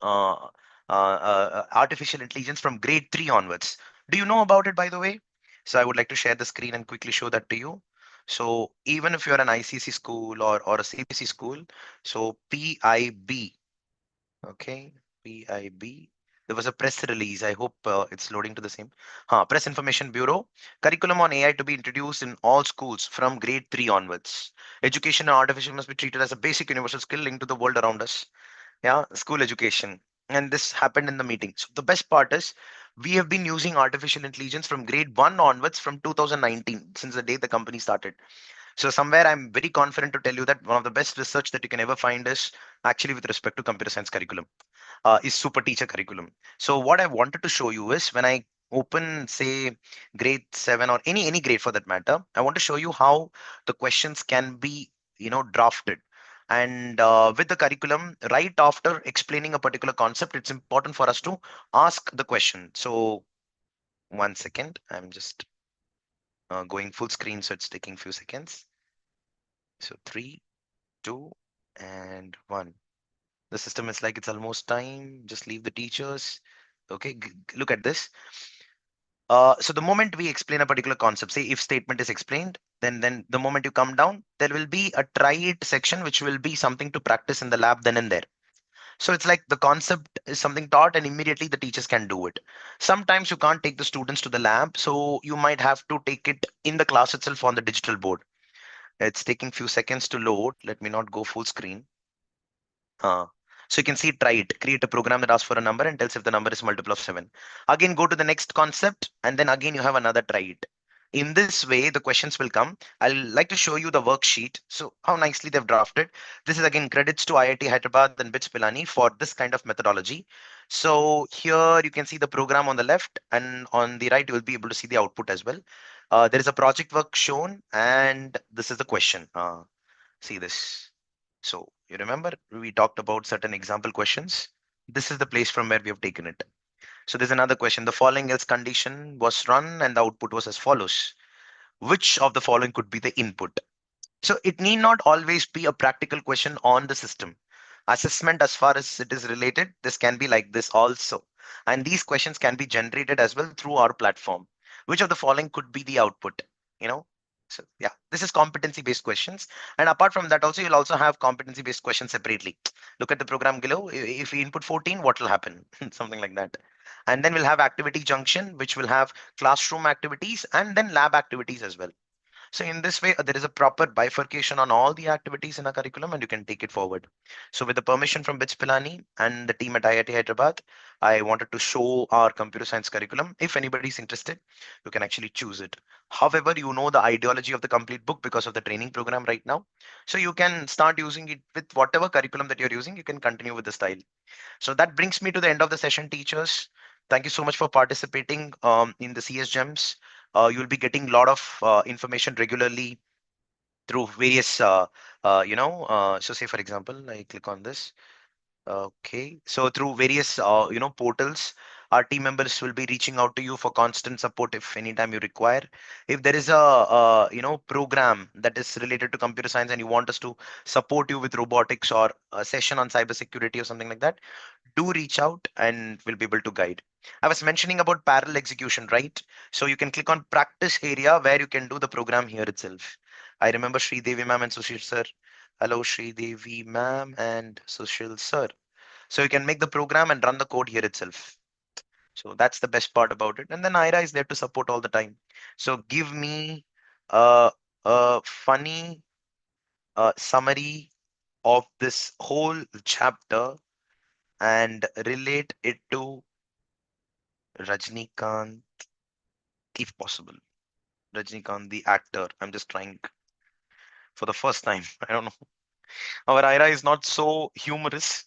uh, artificial intelligence from grade 3 onwards. Do you know about it, by the way? So I would like to share the screen and quickly show that to you. So even if you're an ICC school or a CBSE school, so PIB, okay, PIB. There was a press release. I hope it's loading to the same. Press Information Bureau. Curriculum on AI to be introduced in all schools from grade 3 onwards. Education and artificial must be treated as a basic universal skill linked to the world around us. Yeah, school education. And this happened in the meeting. So the best part is we have been using artificial intelligence from grade 1 onwards from 2019, since the day the company started. So somewhere I'm very confident to tell you that one of the best research that you can ever find is actually with respect to computer science curriculum, is SuperTeacher curriculum. So what I wanted to show you is when I open, say, grade 7 or any grade for that matter, I want to show you how the questions can be, drafted. And with the curriculum, right after explaining a particular concept, it's important for us to ask the question. So 1 second, I'm just going full screen, so it's taking few seconds. So 3, 2, and 1. The system is like it's almost time. Just leave the teachers. Okay, look at this. So the moment we explain a particular concept, say if statement is explained, then the moment you come down, there will be a try it section, which will be something to practice in the lab then and there. So it's like the concept is something taught and immediately the teachers can do it. Sometimes you can't take the students to the lab, so you might have to take it in the class itself on the digital board. It's taking few seconds to load. Let me not go full screen. So you can see try it, create a program that asks for a number and tells if the number is multiple of 7. Again, go to the next concept and then again you have another try it. In this way, the questions will come. I'll like to show you the worksheet. So how nicely they've drafted. This is again credits to IIT Hyderabad and BITS Pilani for this kind of methodology. So here you can see the program on the left and on the right, you will be able to see the output as well. There is a project work shown and this is the question. See this. So you remember we talked about certain example questions. This is the place from where we have taken it. So there's another question. The following else condition was run and the output was as follows. Which of the following could be the input? So it need not always be a practical question on the system. Assessment as far as it is related, this can be like this also. And these questions can be generated as well through our platform. Which of the following could be the output? You know, so yeah, this is competency based questions. And apart from that also, you'll also have competency based questions separately. Look at the program below. If we input 14, what will happen? Something like that. And then we'll have activity junction, which will have classroom activities and then lab activities as well. So in this way, there is a proper bifurcation on all the activities in a curriculum and you can take it forward. So with the permission from BITS Pilani and the team at IIT Hyderabad, I wanted to show our computer science curriculum. If anybody's interested, you can actually choose it. However, you know the ideology of the complete book because of the training program right now. So you can start using it with whatever curriculum that you're using. You can continue with the style. So that brings me to the end of the session, teachers. Thank you so much for participating in the CS Gems. You'll be getting a lot of information regularly through various, so say for example, I click on this. Okay, so through various, portals, our team members will be reaching out to you for constant support if anytime you require. If there is a, program that is related to computer science and you want us to support you with robotics or a session on cybersecurity or something like that, do reach out and we'll be able to guide. I was mentioning about parallel execution, right? So you can click on practice area where you can do the program here itself. I remember Sri Devi ma'am and Sushil sir. Hello, Sri Devi ma'am and Sushil sir. So you can make the program and run the code here itself. So that's the best part about it. And then Ira is there to support all the time. So give me a, a funny summary of this whole chapter and relate it to Rajnikant, if possible. Rajnikant, the actor. I'm just trying for the first time. I don't know. Our Ira is not so humorous.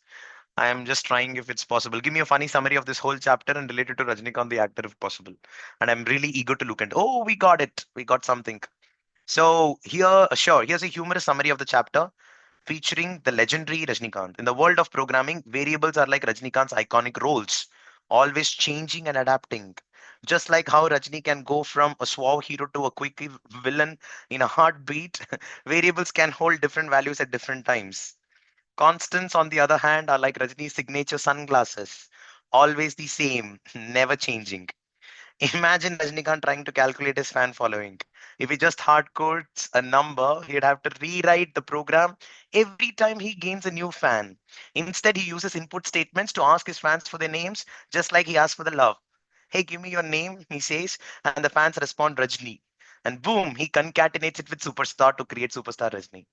I am just trying if it's possible. Give me a funny summary of this whole chapter and relate it to Rajnikant, the actor, if possible. And I'm really eager to look at. Oh, we got it. We got something. So here, sure. Here's a humorous summary of the chapter featuring the legendary Rajnikant. In the world of programming, variables are like Rajnikant's iconic roles, always changing and adapting. Just like how Rajni can go from a suave hero to a quick villain in a heartbeat, variables can hold different values at different times. Constants, on the other hand, are like Rajni's signature sunglasses, always the same, never changing. Imagine Rajnikant trying to calculate his fan following. If he just hard codes a number, he'd have to rewrite the program every time he gains a new fan. Instead, he uses input statements to ask his fans for their names, just like he asks for the love. Hey, give me your name, he says, and the fans respond Rajni. And boom, he concatenates it with Superstar to create Superstar Rajni.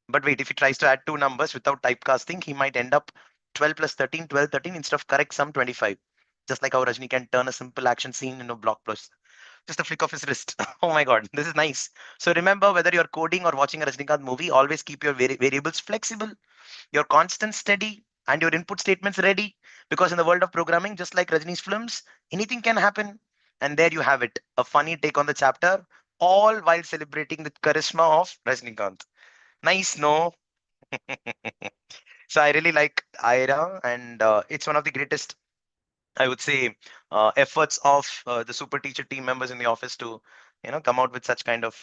But wait, if he tries to add two numbers without typecasting, he might end up 12 plus 13, 12, 13 instead of correct sum 25. Just like how Rajni can turn a simple action scene into a blockbuster. Just a flick of his wrist. Oh my God, this is nice. So remember, whether you're coding or watching a Rajnikant movie, always keep your variables flexible, your constant steady, and your input statements ready. Because in the world of programming, just like Rajni's films, anything can happen. And there you have it, a funny take on the chapter, all while celebrating the charisma of Rajnikant. Nice, no? So I really like Ira, and it's one of the greatest, I would say, efforts of the super teacher team members in the office to, come out with such kind of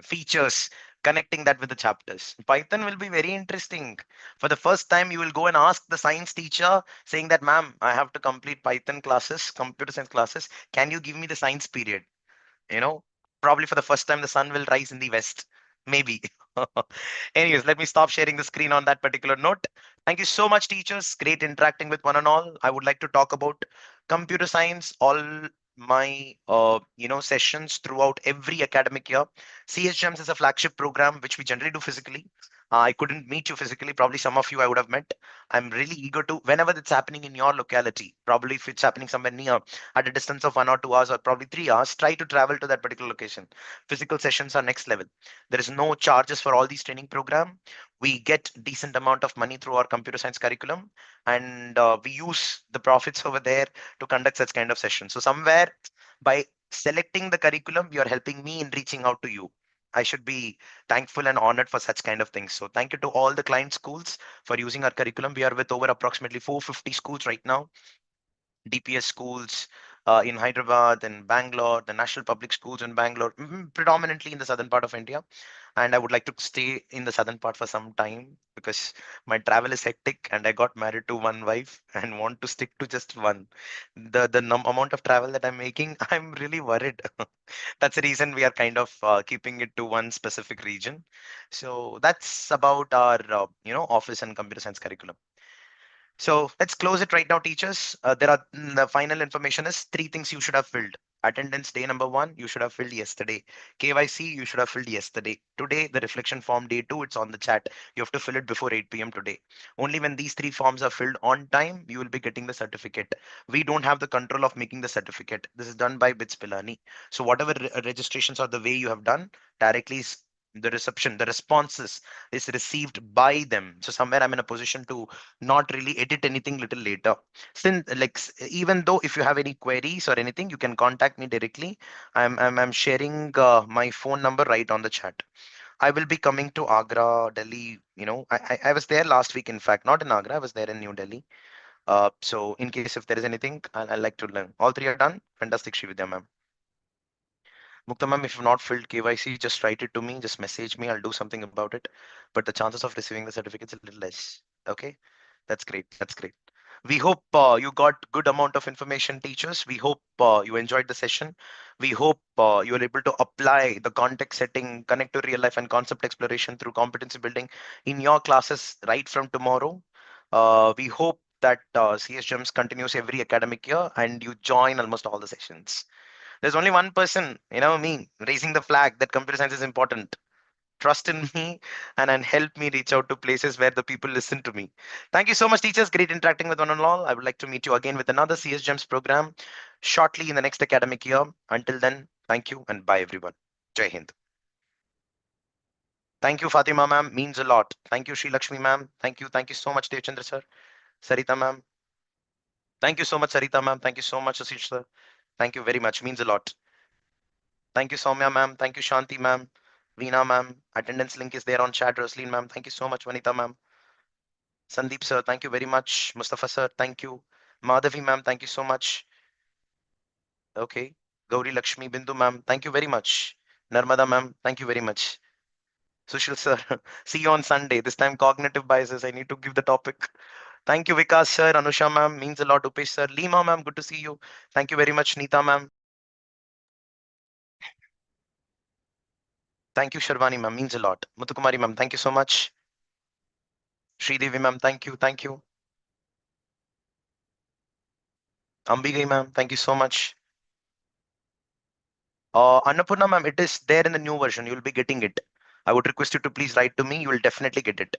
features, connecting that with the chapters. Python will be very interesting. For the first time, you will go and ask the science teacher, saying that, "Ma'am, I have to complete Python classes, computer science classes. Can you give me the science period?" you know Probably for the first time the sun will rise in the west, maybe. Anyways, let me stop sharing the screen on that particular note. Thank you so much, teachers. Great interacting with one and all. I would like to talk about computer science all my sessions throughout every academic year. CS Gems is a flagship program which we generally do physically. I couldn't meet you physically. Probably some of you I would have met. I'm really eager to, whenever it's happening in your locality, probably if it's happening somewhere near at a distance of 1 or 2 hours or probably 3 hours, try to travel to that particular location. Physical sessions are next level. There is no charges for all these training program. We get decent amount of money through our computer science curriculum, and we use the profits over there to conduct such kind of sessions. So somewhere by selecting the curriculum, you are helping me in reaching out to you. I should be thankful and honored for such kind of things. So thank you to all the client schools for using our curriculum. We are with over approximately 450 schools right now. DPS schools in Hyderabad and Bangalore, the national public schools in Bangalore, predominantly in the southern part of India. And I would like to stay in the southern part for some time because my travel is hectic and I got married to one wife and want to stick to just one. The amount of travel that I'm making, I'm really worried. That's the reason we are kind of keeping it to one specific region. So that's about our office and computer science curriculum. So let's close it right now, teachers. The final information is three things you should have filled. Attendance day number 1, you should have filled yesterday. KYC, you should have filled yesterday. Today, the reflection form day 2, it's on the chat. You have to fill it before 8 p.m. today. Only when these 3 forms are filled on time, you will be getting the certificate. We don't have the control of making the certificate. This is done by BITS Pilani. So whatever registrations are the way you have done, directly the responses is received by them. So somewhere I'm in a position to not really edit anything little later. Since like even though if you have any queries or anything, you can contact me directly. I'm sharing my phone number right on the chat. I will be coming to Agra, Delhi. I was there last week. In fact, not in Agra. I was there in New Delhi. So in case if there is anything, I'd like to learn. All three are done. Fantastic, Shividya ma'am. Mukta ma'am, if you've not filled KYC, just write it to me. Just message me. I'll do something about it. But the chances of receiving the certificates a little less. Okay, that's great. That's great. We hope you got good amount of information, teachers. We hope you enjoyed the session. We hope you are able to apply the context setting, connect to real life and concept exploration through competency building in your classes right from tomorrow. We hope that CS continues every academic year and you join almost all the sessions. There's only one person, me, raising the flag that computer science is important. Trust in me and help me reach out to places where the people listen to me. Thank you so much, teachers. Great interacting with one and all. I would like to meet you again with another CS Gems program shortly in the next academic year. Until then, thank you and bye, everyone. Jai Hind. Thank you, Fatima ma'am. Means a lot. Thank you, Sri Lakshmi ma'am. Thank you. Thank you so much, Devchandra sir. Sarita ma'am. Thank you so much, Sarita ma'am. Thank you so much, Asish sir. Thank you very much. Means a lot. Thank you, Soumya ma'am. Thank you, Shanti ma'am. Veena ma'am. Attendance link is there on chat. Rosaline ma'am. Thank you so much, Vanita ma'am. Sandeep sir, thank you very much. Mustafa sir, thank you. Madhavi ma'am, thank you so much. Okay. Gauri Lakshmi Bindu ma'am, thank you very much. Narmada ma'am, thank you very much. Sushil sir, see you on Sunday. This time cognitive biases. I need to give the topic. Thank you, Vikas sir. Anusha ma'am, means a lot. Upesh sir. Lima ma'am, good to see you. Thank you very much. Neeta ma'am. Thank you, Sharvani ma'am, means a lot. Muthukumari ma'am, thank you so much. Sridevi ma'am, thank you. Thank you. Ambigai ma'am, thank you so much. Annapurna ma'am, it is there in the new version. You will be getting it. I would request you to please write to me. You will definitely get it.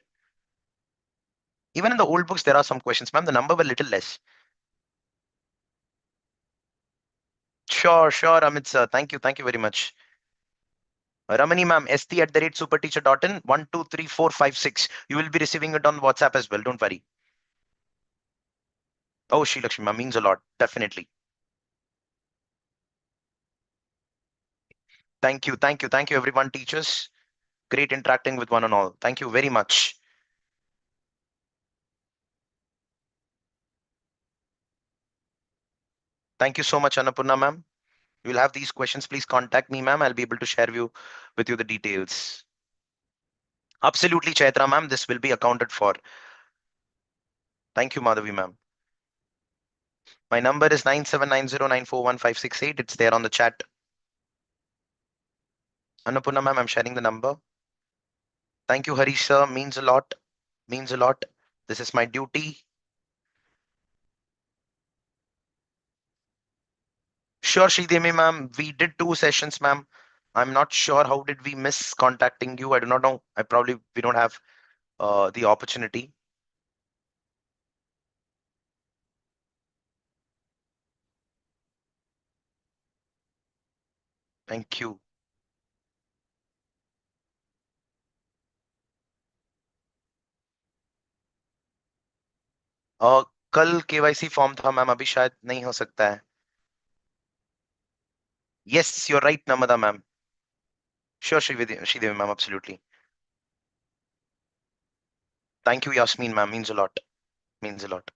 Even in the old books, there are some questions, ma'am. The number were little less. Sure, Amit sir. Thank you. Thank you very much. Ramani ma'am, st@superteacher.in 123456. You will be receiving it on WhatsApp as well. Don't worry. Oh, Sri Lakshmi ma'am, means a lot. Definitely. Thank you. Thank you. Thank you, everyone, teachers. Great interacting with one and all. Thank you very much. Thank you so much, Annapurna ma'am. You will have these questions. Please contact me, ma'am. I'll be able to share with you the details. Absolutely, Chaitra ma'am. This will be accounted for. Thank you, Madhavi ma'am. My number is 9790941568. It's there on the chat. Annapurna ma'am, I'm sharing the number. Thank you, Harish sir. Means a lot. Means a lot. This is my duty. Sure, Sridemi ma'am. We did 2 sessions, ma'am. I'm not sure how did we miss contacting you. I do not know. We don't have the opportunity. Thank you. कल KYC form था ma'am, अभी शायद नहीं हो सकता है. Yes, you're right, Namada ma'am. Sure, Sridevi ma'am, absolutely. Thank you, Yasmin ma'am. Means a lot. Means a lot.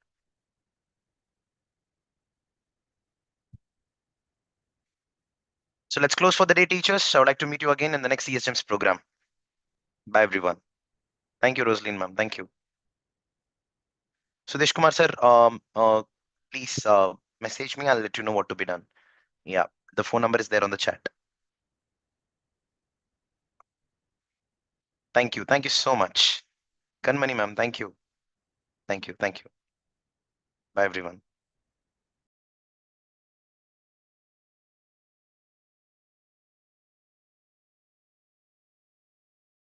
So let's close for the day, teachers. I would like to meet you again in the next CSGEMS program. Bye, everyone. Thank you, Rosaline ma'am. Thank you. Sudesh Kumar sir, please message me. I'll let you know what to be done. Yeah, the phone number is there on the chat. Thank you. Thank you so much. Kanmani ma'am, thank you. Thank you. Thank you. Bye, everyone.